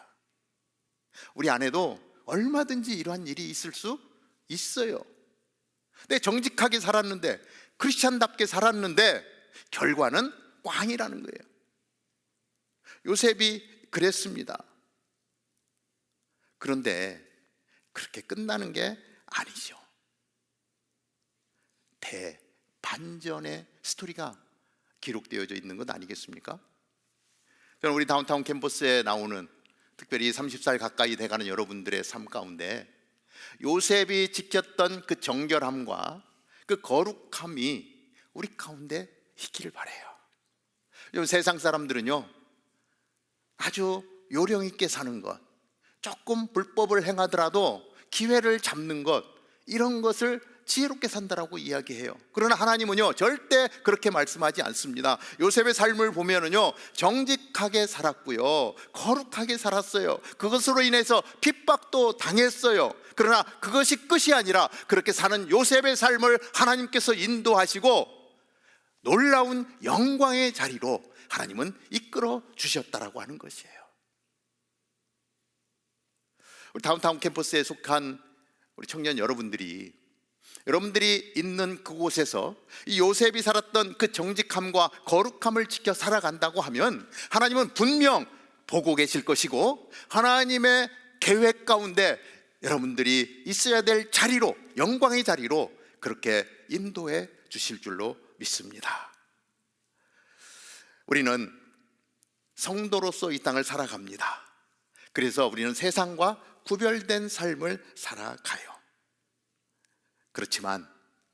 우리 아내도 얼마든지 이러한 일이 있을 수 있어요. 내 정직하게 살았는데, 크리스찬답게 살았는데 결과는 꽝이라는 거예요. 요셉이 그랬습니다. 그런데 그렇게 끝나는 게 아니죠. 대반전의 스토리가 기록되어져 있는 것 아니겠습니까? 저는 우리 다운타운 캠퍼스에 나오는 특별히 30살 가까이 돼가는 여러분들의 삶 가운데 요셉이 지켰던 그 정결함과 그 거룩함이 우리 가운데 있기를 바라요. 요즘 세상 사람들은요, 아주 요령 있게 사는 것, 조금 불법을 행하더라도 기회를 잡는 것, 이런 것을 지혜롭게 산다라고 이야기해요. 그러나 하나님은요, 절대 그렇게 말씀하지 않습니다. 요셉의 삶을 보면은요, 정직하게 살았고요, 거룩하게 살았어요. 그것으로 인해서 핍박도 당했어요. 그러나 그것이 끝이 아니라 그렇게 사는 요셉의 삶을 하나님께서 인도하시고 놀라운 영광의 자리로 하나님은 이끌어 주셨다라고 하는 것이에요. 우리 다운타운 캠퍼스에 속한 우리 청년 여러분들이 있는 그곳에서 이 요셉이 살았던 그 정직함과 거룩함을 지켜 살아간다고 하면 하나님은 분명 보고 계실 것이고 하나님의 계획 가운데 여러분들이 있어야 될 자리로, 영광의 자리로 그렇게 인도해 주실 줄로 믿습니다. 우리는 성도로서 이 땅을 살아갑니다. 그래서 우리는 세상과 구별된 삶을 살아가요. 그렇지만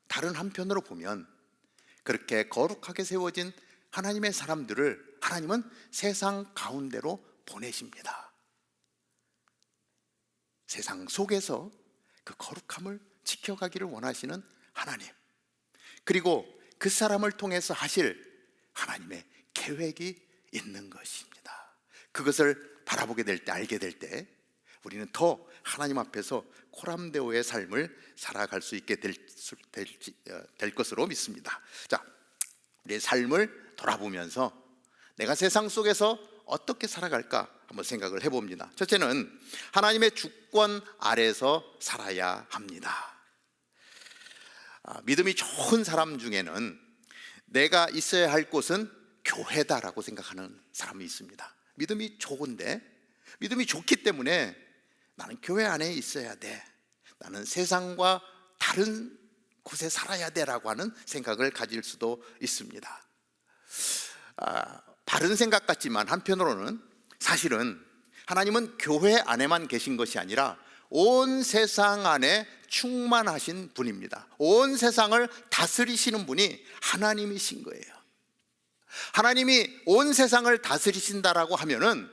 다른 한편으로 보면 그렇게 거룩하게 세워진 하나님의 사람들을 하나님은 세상 가운데로 보내십니다. 세상 속에서 그 거룩함을 지켜가기를 원하시는 하나님, 그리고 그 사람을 통해서 하실 하나님의 계획이 있는 것입니다. 그것을 바라보게 될 때, 알게 될 때 우리는 더 하나님 앞에서 코람데오의 삶을 살아갈 수 있게 될 것으로 믿습니다. 자, 우리의 삶을 돌아보면서 내가 세상 속에서 어떻게 살아갈까 한번 생각을 해봅니다. 첫째는 하나님의 주권 아래서 살아야 합니다. 믿음이 좋은 사람 중에는 내가 있어야 할 곳은 교회다라고 생각하는 사람이 있습니다. 믿음이 좋은데, 믿음이 좋기 때문에 나는 교회 안에 있어야 돼, 나는 세상과 다른 곳에 살아야 돼라고 하는 생각을 가질 수도 있습니다. 바른 생각 같지만 한편으로는 사실은 하나님은 교회 안에만 계신 것이 아니라 온 세상 안에 충만하신 분입니다. 온 세상을 다스리시는 분이 하나님이신 거예요. 하나님이 온 세상을 다스리신다라고 하면은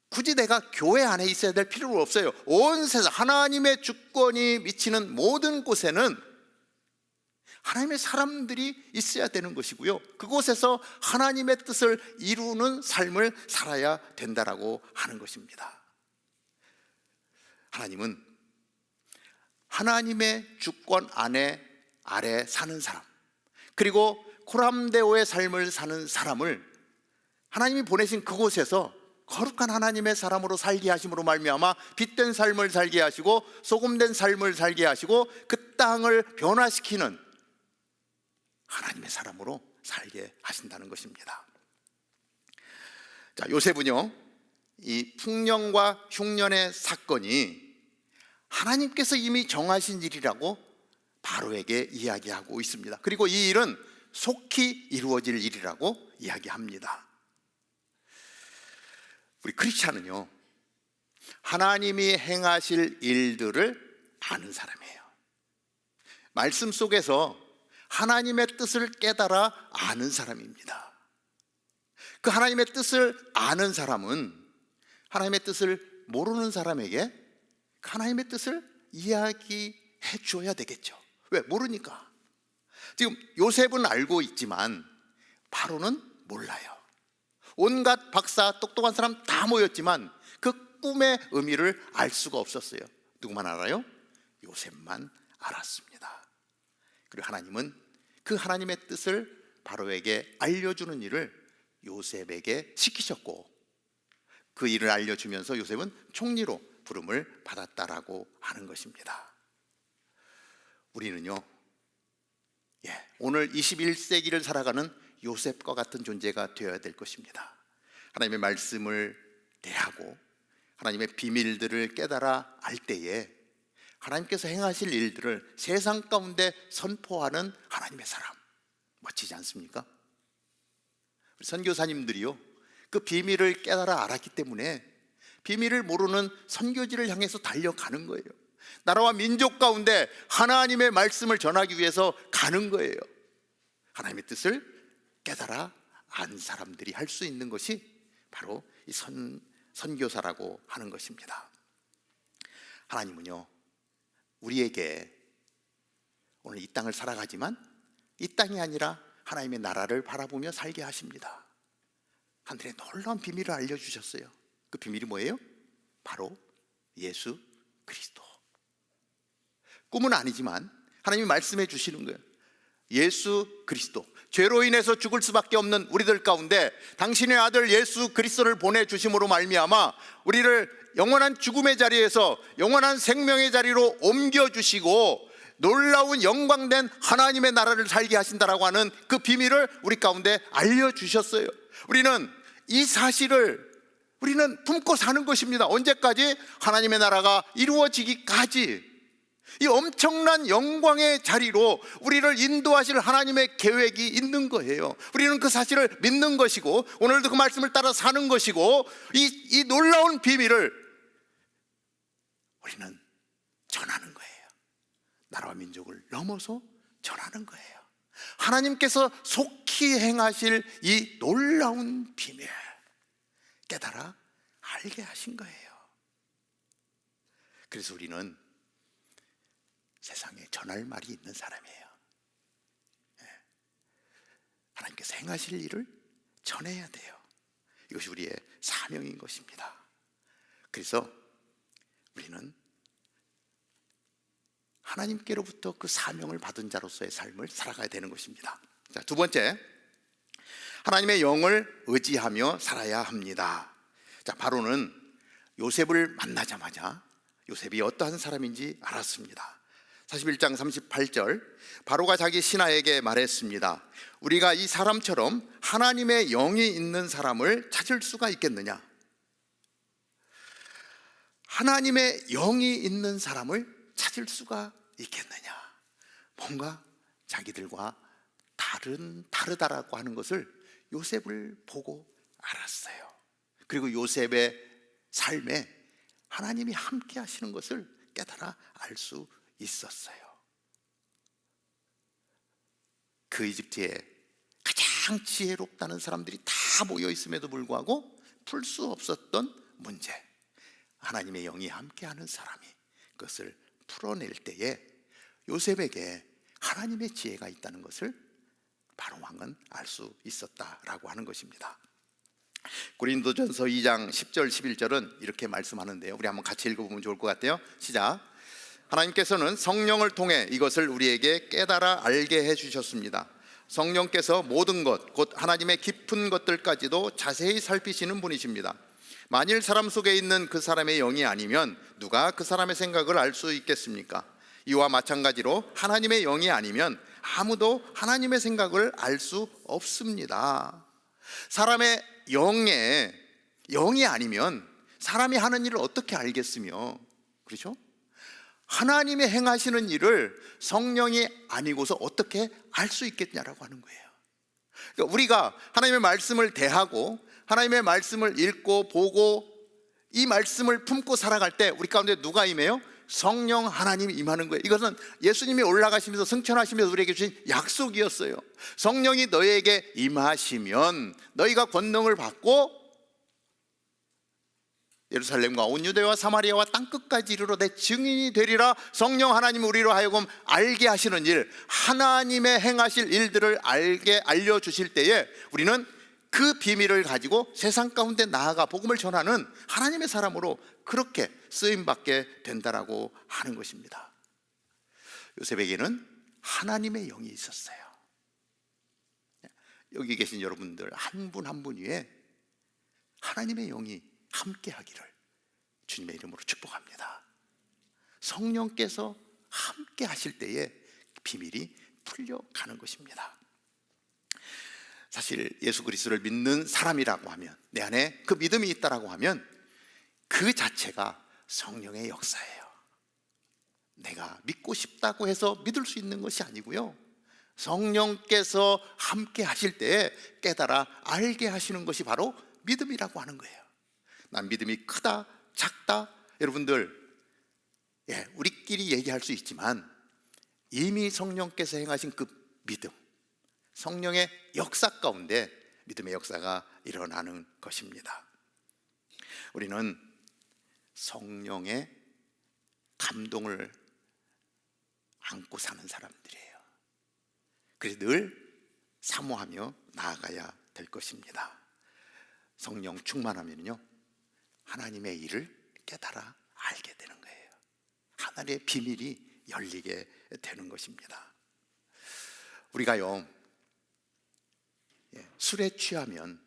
굳이 내가 교회 안에 있어야 될 필요가 없어요. 온 세상, 하나님의 주권이 미치는 모든 곳에는 하나님의 사람들이 있어야 되는 것이고요, 그곳에서 하나님의 뜻을 이루는 삶을 살아야 된다라고 하는 것입니다. 하나님은 하나님의 주권 아래 사는 사람, 그리고 코람데오의 삶을 사는 사람을 하나님이 보내신 그곳에서 거룩한 하나님의 사람으로 살게 하심으로 말미암아 빛된 삶을 살게 하시고 소금된 삶을 살게 하시고 그 땅을 변화시키는 하나님의 사람으로 살게 하신다는 것입니다. 자, 요셉은요, 이 풍년과 흉년의 사건이 하나님께서 이미 정하신 일이라고 바로에게 이야기하고 있습니다. 그리고 이 일은 속히 이루어질 일이라고 이야기합니다. 우리 크리스찬은요, 하나님이 행하실 일들을 아는 사람이에요. 말씀 속에서 하나님의 뜻을 깨달아 아는 사람입니다. 그 하나님의 뜻을 아는 사람은 하나님의 뜻을 모르는 사람에게 하나님의 뜻을 이야기해 주어야 되겠죠. 왜? 모르니까. 지금 요셉은 알고 있지만 바로는 몰라요. 온갖 박사, 똑똑한 사람 다 모였지만 그 꿈의 의미를 알 수가 없었어요. 누구만 알아요? 요셉만 알았습니다. 그리고 하나님은 그 하나님의 뜻을 바로에게 알려주는 일을 요셉에게 시키셨고, 그 일을 알려주면서 요셉은 총리로 부름을 받았다라고 하는 것입니다. 우리는요, 오늘 21세기를 살아가는 요셉과 같은 존재가 되어야 될 것입니다. 하나님의 말씀을 대하고 하나님의 비밀들을 깨달아 알 때에 하나님께서 행하실 일들을 세상 가운데 선포하는 하나님의 사람, 멋지지 않습니까? 우리 선교사님들이요, 그 비밀을 깨달아 알았기 때문에 비밀을 모르는 선교지를 향해서 달려가는 거예요. 나라와 민족 가운데 하나님의 말씀을 전하기 위해서 가는 거예요. 하나님의 뜻을 깨달아 안 사람들이 할 수 있는 것이 바로 이 선교사라고 하는 것입니다. 하나님은요, 우리에게 오늘 이 땅을 살아가지만 이 땅이 아니라 하나님의 나라를 바라보며 살게 하십니다. 하늘의 놀라운 비밀을 알려주셨어요. 그 비밀이 뭐예요? 바로 예수 그리스도. 꿈은 아니지만 하나님이 말씀해 주시는 거예요. 예수 그리스도, 죄로 인해서 죽을 수밖에 없는 우리들 가운데 당신의 아들 예수 그리스도를 보내주심으로 말미암아 우리를 영원한 죽음의 자리에서 영원한 생명의 자리로 옮겨주시고 놀라운 영광된 하나님의 나라를 살게 하신다라고 하는 그 비밀을 우리 가운데 알려주셨어요. 우리는 이 사실을 품고 사는 것입니다. 언제까지? 하나님의 나라가 이루어지기까지. 이 엄청난 영광의 자리로 우리를 인도하실 하나님의 계획이 있는 거예요. 우리는 그 사실을 믿는 것이고 오늘도 그 말씀을 따라 사는 것이고 이 놀라운 비밀을 우리는 전하는 거예요. 나라와 민족을 넘어서 전하는 거예요. 하나님께서 속히 행하실 이 놀라운 비밀 깨달아 알게 하신 거예요. 그래서 우리는 세상에 전할 말이 있는 사람이에요. 하나님께서 행하실 일을 전해야 돼요. 이것이 우리의 사명인 것입니다. 그래서 우리는 하나님께로부터 그 사명을 받은 자로서의 삶을 살아가야 되는 것입니다. 자, 두 번째, 하나님의 영을 의지하며 살아야 합니다. 자, 바로는 요셉을 만나자마자 요셉이 어떠한 사람인지 알았습니다. 41장 38절, 바로가 자기 신하에게 말했습니다. 우리가 이 사람처럼 하나님의 영이 있는 사람을 찾을 수가 있겠느냐? 하나님의 영이 있는 사람을 찾을 수가 있겠느냐? 뭔가 자기들과 다르다라고 하는 것을 요셉을 보고 알았어요. 그리고 요셉의 삶에 하나님이 함께 하시는 것을 깨달아 알 수 있었어요. 그 이집트에 가장 지혜롭다는 사람들이 다 모여 있음에도 불구하고 풀 수 없었던 문제, 하나님의 영이 함께하는 사람이 그것을 풀어낼 때에 요셉에게 하나님의 지혜가 있다는 것을 바로 왕은 알 수 있었다라고 하는 것입니다. 고린도전서 2장 10절 11절은 이렇게 말씀하는데요, 우리 한번 같이 읽어보면 좋을 것 같아요. 시작. 하나님께서는 성령을 통해 이것을 우리에게 깨달아 알게 해주셨습니다. 성령께서 모든 것, 곧 하나님의 깊은 것들까지도 자세히 살피시는 분이십니다. 만일 사람 속에 있는 그 사람의 영이 아니면 누가 그 사람의 생각을 알 수 있겠습니까? 이와 마찬가지로 하나님의 영이 아니면 아무도 하나님의 생각을 알 수 없습니다. 사람의 영이 아니면 사람이 하는 일을 어떻게 알겠으며, 그렇죠? 하나님의 행하시는 일을 성령이 아니고서 어떻게 알 수 있겠냐라고 하는 거예요. 그러니까 우리가 하나님의 말씀을 대하고 하나님의 말씀을 읽고 보고 이 말씀을 품고 살아갈 때 우리 가운데 누가 임해요? 성령 하나님이 임하는 거예요. 이것은 예수님이 올라가시면서 승천하시면서 우리에게 주신 약속이었어요. 성령이 너희에게 임하시면 너희가 권능을 받고 예루살렘과 온 유대와 사마리아와 땅끝까지 이르러 내 증인이 되리라. 성령 하나님 우리로 하여금 알게 하시는 일, 하나님의 행하실 일들을 알려주실 때에 우리는 그 비밀을 가지고 세상 가운데 나아가 복음을 전하는 하나님의 사람으로 그렇게 쓰임받게 된다라고 하는 것입니다. 요셉에게는 하나님의 영이 있었어요. 여기 계신 여러분들 한 분 한 분 위에 하나님의 영이 함께 하기를 주님의 이름으로 축복합니다. 성령께서 함께 하실 때에 비밀이 풀려가는 것입니다. 사실 예수 그리스도를 믿는 사람이라고 하면, 내 안에 그 믿음이 있다라고 하면 그 자체가 성령의 역사예요. 내가 믿고 싶다고 해서 믿을 수 있는 것이 아니고요, 성령께서 함께 하실 때에 깨달아 알게 하시는 것이 바로 믿음이라고 하는 거예요. 난 믿음이 크다, 작다, 여러분들, 우리끼리 얘기할 수 있지만 이미 성령께서 행하신 그 믿음, 성령의 역사 가운데 믿음의 역사가 일어나는 것입니다. 우리는 성령의 감동을 안고 사는 사람들이에요. 그래서 늘 사모하며 나아가야 될 것입니다. 성령 충만하면요, 하나님의 일을 깨달아 알게 되는 거예요. 하나님의 비밀이 열리게 되는 것입니다. 우리가요, 술에 취하면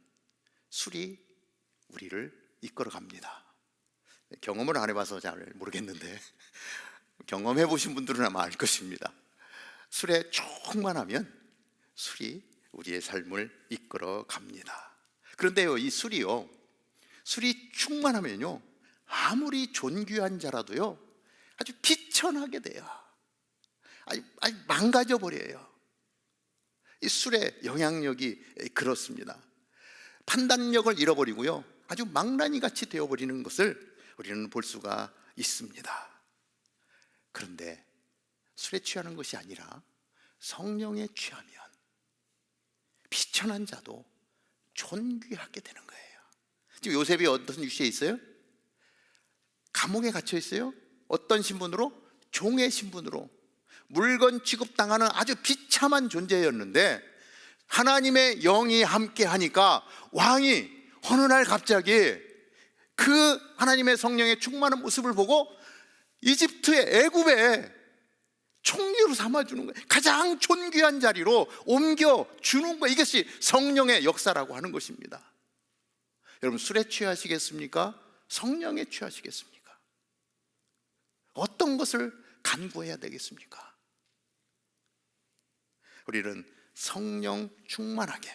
술이 우리를 이끌어 갑니다. 경험을 안 해봐서 잘 모르겠는데 경험해 보신 분들은 아마 알 것입니다. 술에 충만하면 술이 우리의 삶을 이끌어 갑니다. 그런데요, 이 술이 충만하면요, 아무리 존귀한 자라도요 아주 비천하게 돼요. 아주 망가져 버려요. 이 술의 영향력이 그렇습니다. 판단력을 잃어버리고요, 아주 망나니 같이 되어버리는 것을 우리는 볼 수가 있습니다. 그런데 술에 취하는 것이 아니라 성령에 취하면 비천한 자도 존귀하게 되는 거예요. 지금 요셉이 어떤 위치에 있어요? 감옥에 갇혀 있어요. 어떤 신분으로? 종의 신분으로. 물건 취급당하는 아주 비참한 존재였는데 하나님의 영이 함께 하니까 왕이 어느 날 갑자기 그 하나님의 성령의 충만한 모습을 보고 이집트의 애굽에 총리로 삼아주는 거예요. 가장 존귀한 자리로 옮겨주는 거예요. 이것이 성령의 역사라고 하는 것입니다. 여러분, 술에 취하시겠습니까? 성령에 취하시겠습니까? 어떤 것을 간구해야 되겠습니까? 우리는 성령 충만하게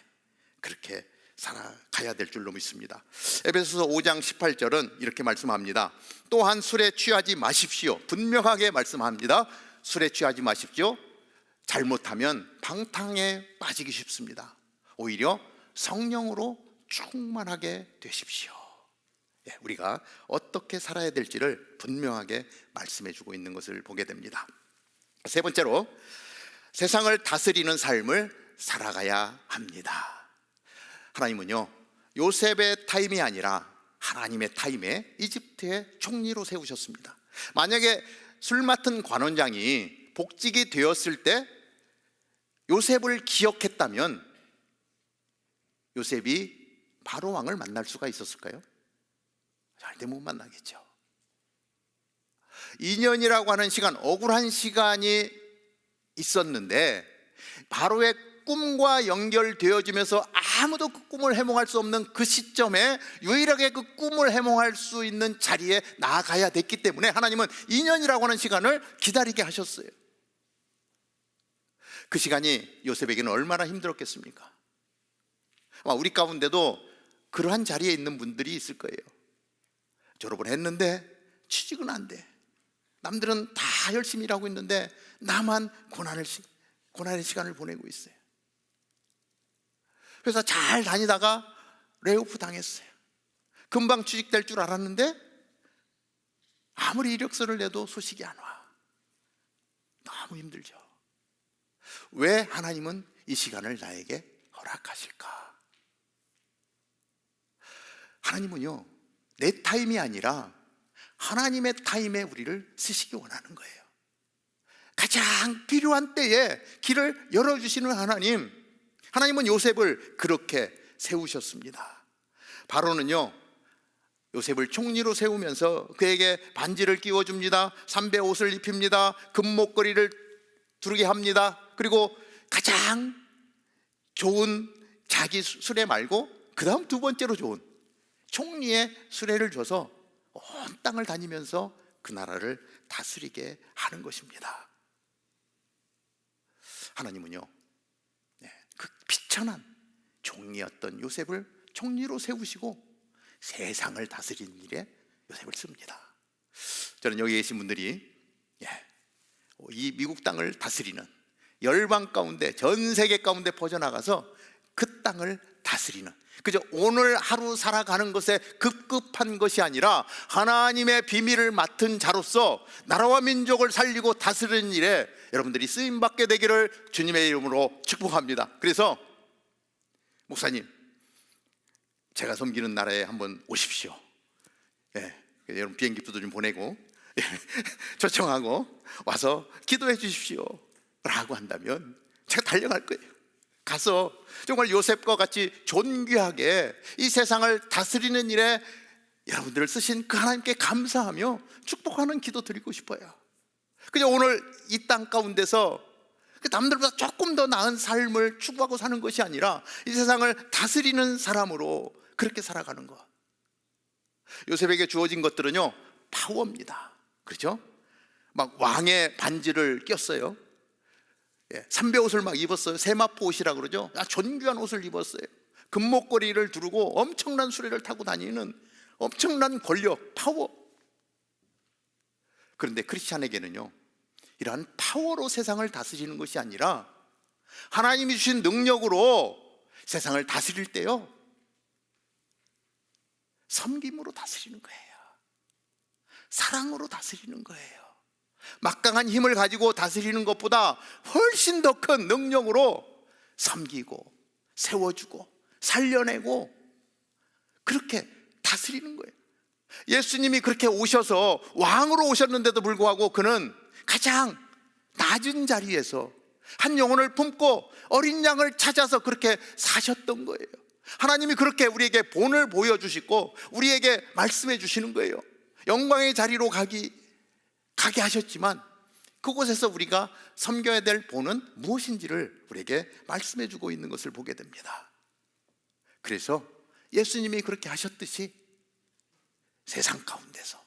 그렇게 살아가야 될 줄로 믿습니다. 에베소서 5장 18절은 이렇게 말씀합니다. 또한 술에 취하지 마십시오. 분명하게 말씀합니다. 술에 취하지 마십시오. 잘못하면 방탕에 빠지기 쉽습니다. 오히려 성령으로 충만하게 되십시오. 우리가 어떻게 살아야 될지를 분명하게 말씀해 주고 있는 것을 보게 됩니다. 세 번째로, 세상을 다스리는 삶을 살아가야 합니다. 하나님은요, 요셉의 타임이 아니라 하나님의 타임에 이집트의 총리로 세우셨습니다. 만약에 술 맡은 관원장이 복직이 되었을 때 요셉을 기억했다면 요셉이 바로 왕을 만날 수가 있었을까요? 절대 못 만나겠죠. 2년이라고 하는 시간, 억울한 시간이 있었는데 바로의 꿈과 연결되어지면서 아무도 그 꿈을 해몽할 수 없는 그 시점에 유일하게 그 꿈을 해몽할 수 있는 자리에 나아가야 됐기 때문에 하나님은 2년이라고 하는 시간을 기다리게 하셨어요. 그 시간이 요셉에게는 얼마나 힘들었겠습니까? 아마 우리 가운데도 그러한 자리에 있는 분들이 있을 거예요. 졸업을 했는데 취직은 안 돼. 남들은 다 열심히 일하고 있는데 나만 고난의 시간을 보내고 있어요. 회사 잘 다니다가 레이오프 당했어요. 금방 취직될 줄 알았는데 아무리 이력서를 내도 소식이 안 와. 너무 힘들죠. 왜 하나님은 이 시간을 나에게 허락하실까? 하나님은요, 내 타임이 아니라 하나님의 타임에 우리를 쓰시기 원하는 거예요. 가장 필요한 때에 길을 열어주시는 하나님, 하나님은 요셉을 그렇게 세우셨습니다. 바로는요, 요셉을 총리로 세우면서 그에게 반지를 끼워줍니다. 삼배 옷을 입힙니다. 금목걸이를 두르게 합니다. 그리고 가장 좋은 자기 수레 말고 그 다음 두 번째로 좋은 총리의 수레를 줘서 온 땅을 다니면서 그 나라를 다스리게 하는 것입니다. 하나님은요, 그 비천한 종이었던 요셉을 총리로 세우시고 세상을 다스리는 일에 요셉을 씁니다. 저는 여기 계신 분들이 이 미국 땅을 다스리는, 열방 가운데 전 세계 가운데 퍼져나가서 그 땅을 다스리는, 그저 오늘 하루 살아가는 것에 급급한 것이 아니라 하나님의 비밀을 맡은 자로서 나라와 민족을 살리고 다스리는 일에 여러분들이 쓰임받게 되기를 주님의 이름으로 축복합니다. 그래서 목사님, 제가 섬기는 나라에 한번 오십시오. 여러분 비행기표도 좀 보내고 초청하고 와서 기도해 주십시오 라고 한다면 제가 달려갈 거예요. 가서 정말 요셉과 같이 존귀하게 이 세상을 다스리는 일에 여러분들을 쓰신 그 하나님께 감사하며 축복하는 기도 드리고 싶어요. 그냥 오늘 이 땅 가운데서 남들보다 조금 더 나은 삶을 추구하고 사는 것이 아니라 이 세상을 다스리는 사람으로 그렇게 살아가는 것. 요셉에게 주어진 것들은요, 파워입니다. 그렇죠? 막 왕의 반지를 꼈어요. 삼배 옷을 막 입었어요. 세마포 옷이라고 그러죠. 존귀한 옷을 입었어요. 금목걸이를 두르고 엄청난 수레를 타고 다니는 엄청난 권력, 파워. 그런데 크리스찬에게는요, 이러한 파워로 세상을 다스리는 것이 아니라 하나님이 주신 능력으로 세상을 다스릴 때요, 섬김으로 다스리는 거예요. 사랑으로 다스리는 거예요. 막강한 힘을 가지고 다스리는 것보다 훨씬 더 큰 능력으로 섬기고 세워주고 살려내고 그렇게 다스리는 거예요. 예수님이 그렇게 오셔서 왕으로 오셨는데도 불구하고 그는 가장 낮은 자리에서 한 영혼을 품고 어린 양을 찾아서 그렇게 사셨던 거예요. 하나님이 그렇게 우리에게 본을 보여주시고 우리에게 말씀해 주시는 거예요. 영광의 자리로 가게 하셨지만 그곳에서 우리가 섬겨야 될 본은 무엇인지를 우리에게 말씀해 주고 있는 것을 보게 됩니다. 그래서 예수님이 그렇게 하셨듯이 세상 가운데서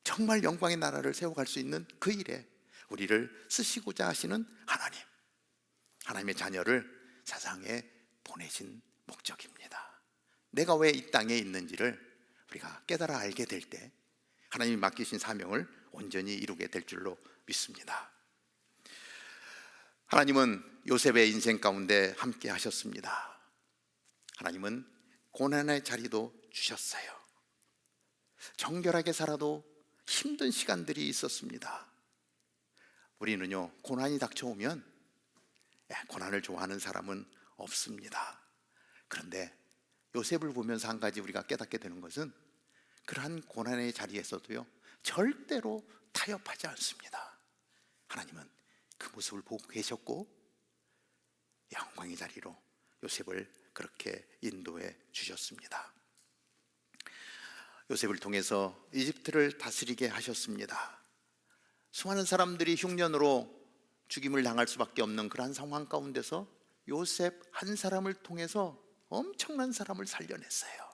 정말 영광의 나라를 세워갈 수 있는 그 일에 우리를 쓰시고자 하시는 하나님, 하나님의 자녀를 세상에 보내신 목적입니다. 내가 왜 이 땅에 있는지를 우리가 깨달아 알게 될 때 하나님이 맡기신 사명을 온전히 이루게 될 줄로 믿습니다. 하나님은 요셉의 인생 가운데 함께 하셨습니다. 하나님은 고난의 자리도 주셨어요. 정결하게 살아도 힘든 시간들이 있었습니다. 우리는요, 고난이 닥쳐오면 고난을 좋아하는 사람은 없습니다. 그런데 요셉을 보면서 한 가지 우리가 깨닫게 되는 것은 그러한 고난의 자리에서도요, 절대로 타협하지 않습니다. 하나님은 그 모습을 보고 계셨고 영광의 자리로 요셉을 그렇게 인도해 주셨습니다. 요셉을 통해서 이집트를 다스리게 하셨습니다. 수많은 사람들이 흉년으로 죽임을 당할 수밖에 없는 그러한 상황 가운데서 요셉 한 사람을 통해서 엄청난 사람을 살려냈어요.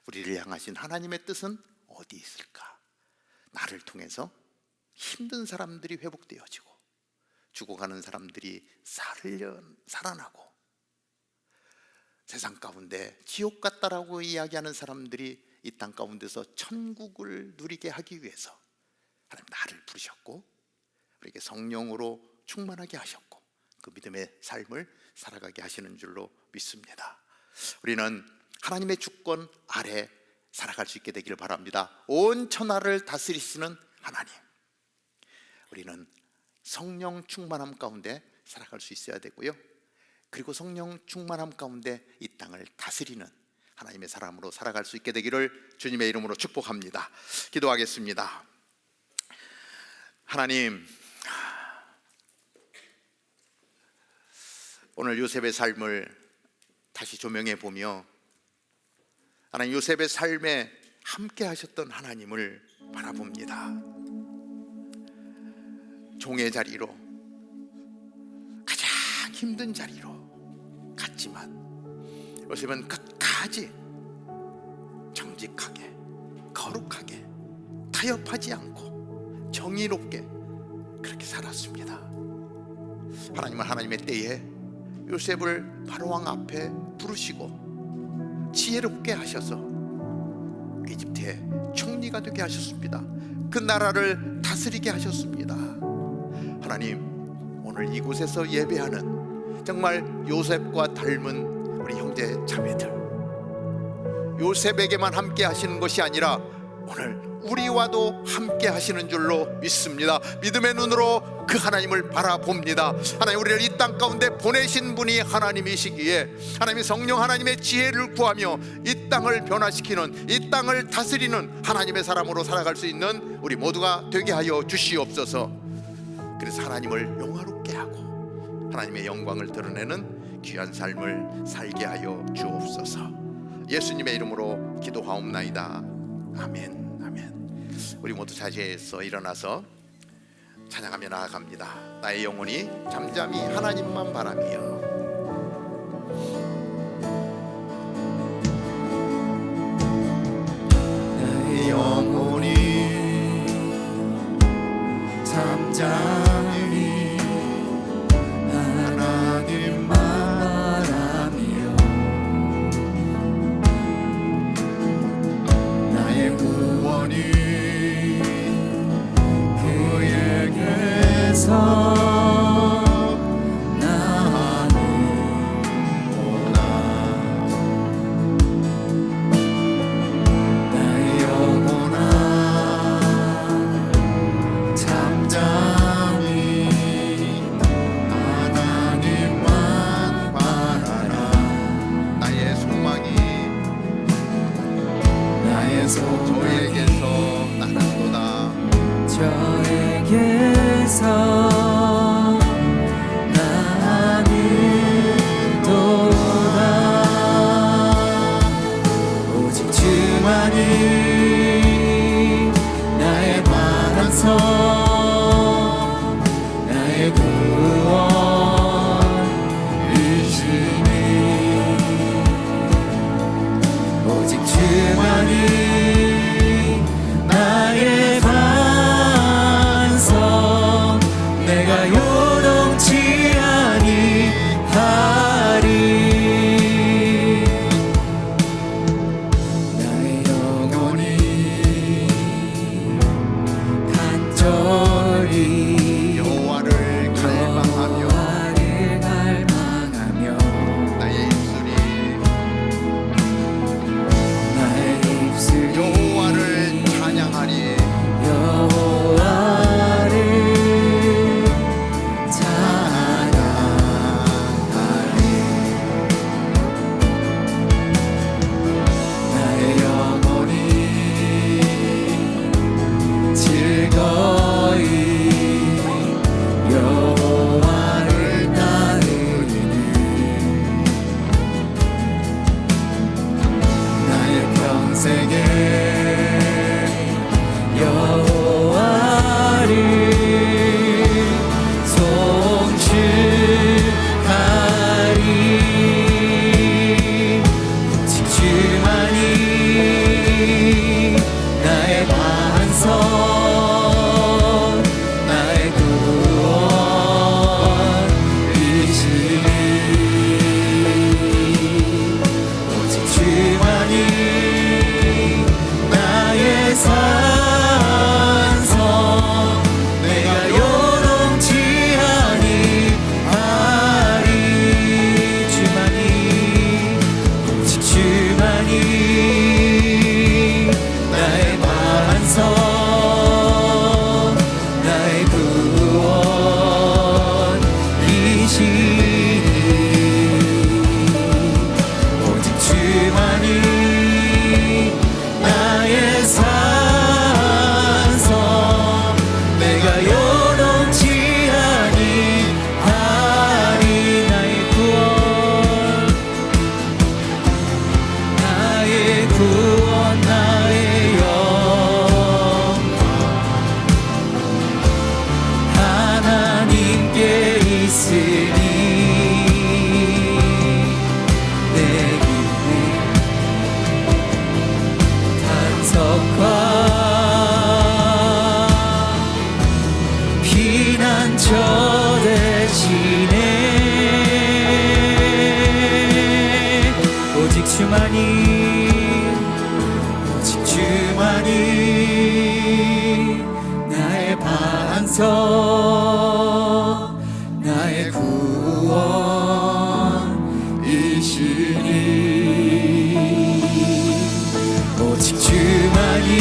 우리를 향하신 하나님의 뜻은 어디 있을까? 나를 통해서 힘든 사람들이 회복되어지고 죽어가는 사람들이 살아나고 세상 가운데 지옥 같다라고 이야기하는 사람들이 이 땅 가운데서 천국을 누리게 하기 위해서 하나님 나를 부르셨고 우리에게 성령으로 충만하게 하셨고 그 믿음의 삶을 살아가게 하시는 줄로 믿습니다. 우리는 하나님의 주권 아래 살아갈 수 있게 되기를 바랍니다. 온 천하를 다스리시는 하나님, 우리는 성령 충만함 가운데 살아갈 수 있어야 되고요, 그리고 성령 충만함 가운데 이 땅을 다스리는 하나님의 사람으로 살아갈 수 있게 되기를 주님의 이름으로 축복합니다. 기도하겠습니다. 하나님, 오늘 요셉의 삶을 다시 조명해 보며 하나님, 요셉의 삶에 함께 하셨던 하나님을 바라봅니다. 종의 자리로, 가장 힘든 자리로 갔지만 요셉은 끝까지 정직하게, 거룩하게, 타협하지 않고 정의롭게 그렇게 살았습니다. 하나님은 하나님의 때에 요셉을 바로왕 앞에 부르시고 지혜롭게 하셔서 이집트의 총리가 되게 하셨습니다. 그 나라를 다스리게 하셨습니다. 하나님, 오늘 이곳에서 예배하는 정말 요셉과 닮은 우리 형제 자매들, 요셉에게만 함께 하시는 것이 아니라 오늘 우리와도 함께 하시는 줄로 믿습니다. 믿음의 눈으로 그 하나님을 바라봅니다. 하나님, 우리를 이 땅 가운데 보내신 분이 하나님이시기에 하나님의 성령 하나님의 지혜를 구하며 이 땅을 변화시키는, 이 땅을 다스리는 하나님의 사람으로 살아갈 수 있는 우리 모두가 되게 하여 주시옵소서. 그래서 하나님을 영화롭게 하고 하나님의 영광을 드러내는 귀한 삶을 살게 하여 주옵소서. 예수님의 이름으로 기도하옵나이다. 아멘. 우리 모두 자리에서 일어나서 찬양하며 나아갑니다. 나의 영혼이 잠잠히 하나님만 바라며. 나의 영혼이 잠잠히 하나님만 바라며 나의 구원이 저에게서 나는도다. 오직 주만이 나의 바람서 나의 구원이시니 오직 주만이 나의 반석 내가 요동치 아니하리 나의 영혼이 단전 오직 주만이 나의 반석, 나의 구원이시니. 오직 주만이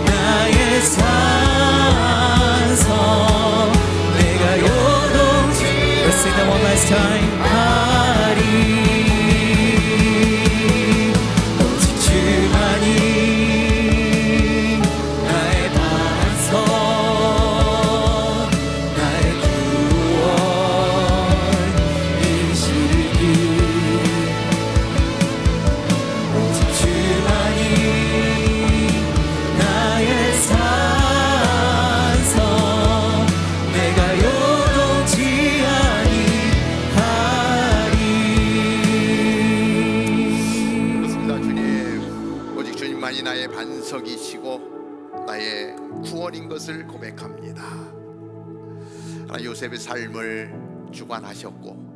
나의 산성, 내가 요동치. Let's sing that one last time. 오직 주만이 나의 반석, 나의 구원이시니. 오직 주만이 나의 산성, 내가 요동치 아니하리. 그렇습니다. 주님, 오직 주님만이 나의 반석이시고 나의 구원인 것을 고백합니다. 하나님, 요셉의 삶을 주관하셨고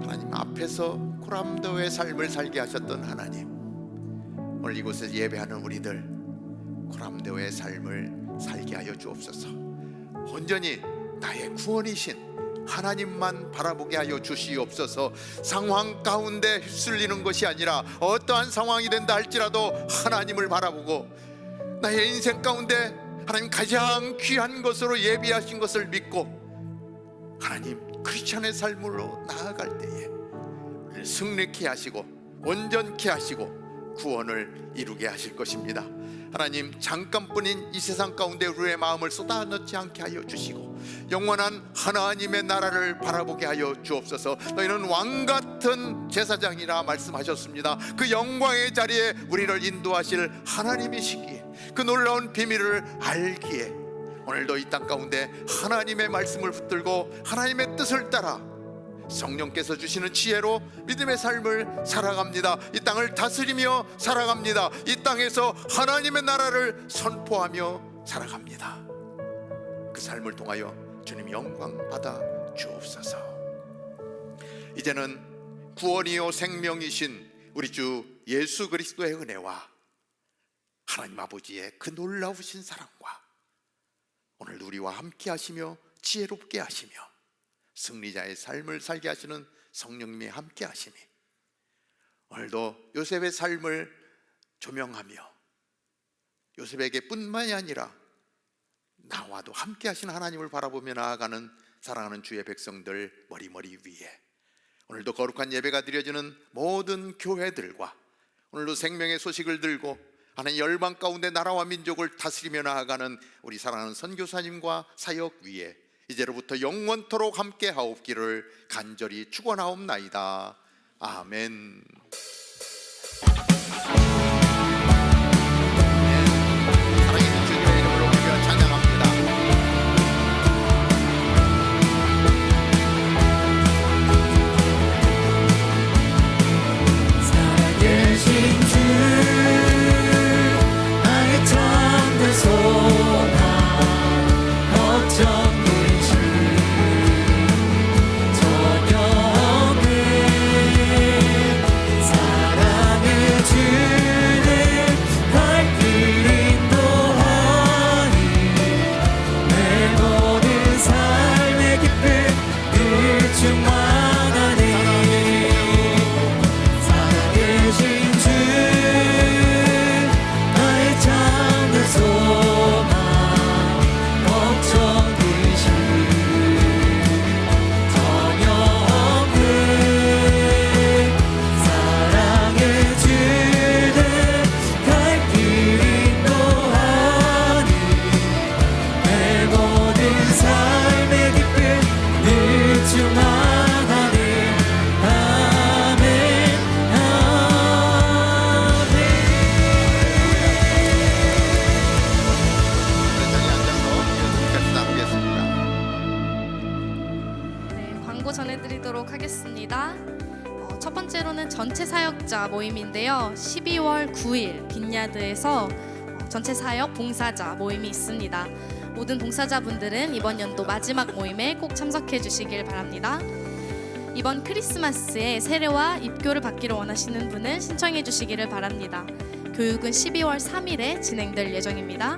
하나님 앞에서 고람도의 삶을 살게 하셨던 하나님, 오늘 이곳에서 예배하는 우리들 고람도의 삶을 살게 하여 주옵소서. 온전히 나의 구원이신 하나님만 바라보게 하여 주시옵소서. 상황 가운데 휩쓸리는 것이 아니라 어떠한 상황이 된다 할지라도 하나님을 바라보고 나의 인생 가운데 하나님 가장 귀한 것으로 예비하신 것을 믿고 하나님 크리스찬의 삶으로 나아갈 때에 우리를 승리케 하시고 온전케 하시고 구원을 이루게 하실 것입니다. 하나님, 잠깐뿐인 이 세상 가운데 우리의 마음을 쏟아넣지 않게 하여 주시고 영원한 하나님의 나라를 바라보게 하여 주옵소서. 너희는 왕같은 제사장이라 말씀하셨습니다. 그 영광의 자리에 우리를 인도하실 하나님이시기에 그 놀라운 비밀을 알기에 오늘도 이 땅 가운데 하나님의 말씀을 붙들고 하나님의 뜻을 따라 성령께서 주시는 지혜로 믿음의 삶을 살아갑니다. 이 땅을 다스리며 살아갑니다. 이 땅에서 하나님의 나라를 선포하며 살아갑니다. 그 삶을 통하여 주님 영광 받아 주옵소서. 이제는 구원이요 생명이신 우리 주 예수 그리스도의 은혜와 하나님 아버지의 그 놀라우신 사랑과 오늘 우리와 함께 하시며 지혜롭게 하시며 승리자의 삶을 살게 하시는 성령님이 함께 하시니 오늘도 요셉의 삶을 조명하며 요셉에게 뿐만이 아니라 나와도 함께 하시는 하나님을 바라보며 나아가는 사랑하는 주의 백성들 머리머리 위에 오늘도 거룩한 예배가 드려지는 모든 교회들과 오늘도 생명의 소식을 들고 하나님 열방 가운데 나라와 민족을 다스리며 나아가는 우리 사랑하는 선교사님과 사역 위에 이제로부터 영원토록 함께 하옵기를 간절히 축원하옵나이다. 아멘. 살아계신 주님의 이름으로 우리가 찬양합니다. 살아계신 주, 나의 참된 소망, 걱정 전해드리도록 하겠습니다. 첫 번째로는 전체 사역자 모임인데요. 12월 9일 빈야드에서 전체 사역 봉사자 모임이 있습니다. 모든 봉사자분들은 이번 연도 마지막 모임에 꼭 참석해 주시길 바랍니다. 이번 크리스마스에 세례와 입교를 받기를 원하시는 분은 신청해 주시기를 바랍니다. 교육은 12월 3일에 진행될 예정입니다.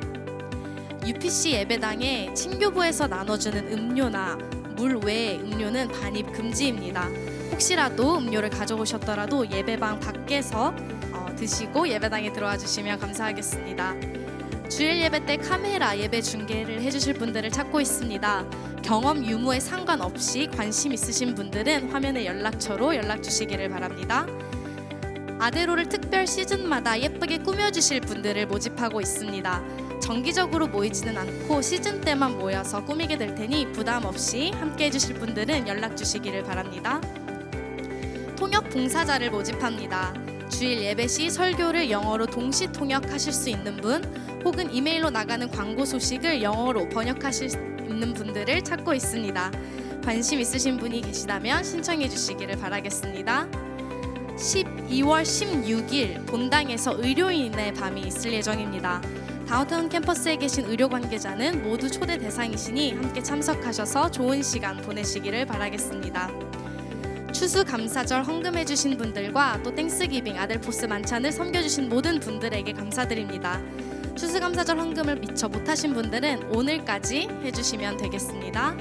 UPC 예배당에 친교부에서 나눠주는 음료나 물 외의 음료는 반입 금지입니다. 혹시라도 음료를 가져오셨더라도 예배당 밖에서 드시고 예배당에 들어와 주시면 감사하겠습니다. 주일 예배 때 카메라 예배 중계를 해주실 분들을 찾고 있습니다. 경험 유무에 상관없이 관심 있으신 분들은 화면의 연락처로 연락 주시기를 바랍니다. 아데로를 특별 시즌마다 예쁘게 꾸며주실 분들을 모집하고 있습니다. 정기적으로 모이지는 않고 시즌 때만 모여서 꾸미게 될 테니 부담 없이 함께 해주실 분들은 연락 주시기를 바랍니다. 통역 봉사자를 모집합니다. 주일 예배 시 설교를 영어로 동시 통역하실 수 있는 분, 혹은 이메일로 나가는 광고 소식을 영어로 번역하실 수 있는 분들을 찾고 있습니다. 관심 있으신 분이 계시다면 신청해 주시기를 바라겠습니다. 12월 16일 본당에서 의료인의 밤이 있을 예정입니다. 다운타운 캠퍼스에 계신 의료 관계자는 모두 초대 대상이시니 함께 참석하셔서 좋은 시간 보내시기를 바라겠습니다. 추수감사절 헌금해주신 분들과 또 땡스기빙 아델포스 만찬을 섬겨주신 모든 분들에게 감사드립니다. 추수감사절 헌금을 미처 못하신 분들은 오늘까지 해주시면 되겠습니다.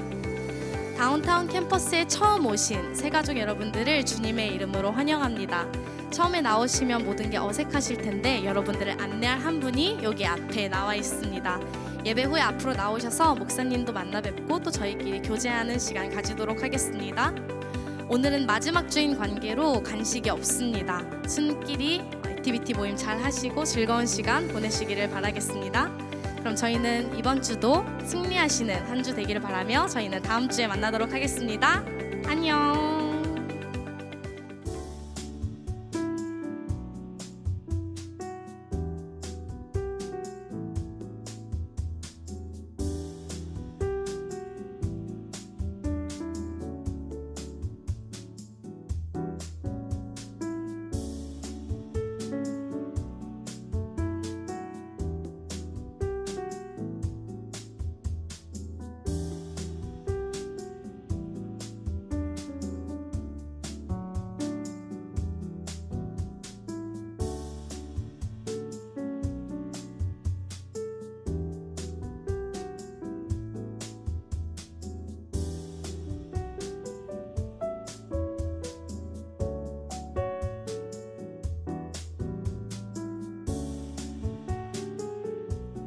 다운타운 캠퍼스에 처음 오신 새가족 여러분들을 주님의 이름으로 환영합니다. 처음에 나오시면 모든 게 어색하실 텐데 여러분들을 안내할 한 분이 여기 앞에 나와 있습니다. 예배 후에 앞으로 나오셔서 목사님도 만나 뵙고 또 저희끼리 교제하는 시간 가지도록 하겠습니다. 오늘은 마지막 주인 관계로 간식이 없습니다. 순끼리 액티비티 모임 잘 하시고 즐거운 시간 보내시기를 바라겠습니다. 그럼 저희는 이번 주도 승리하시는 한 주 되기를 바라며 저희는 다음 주에 만나도록 하겠습니다. 안녕.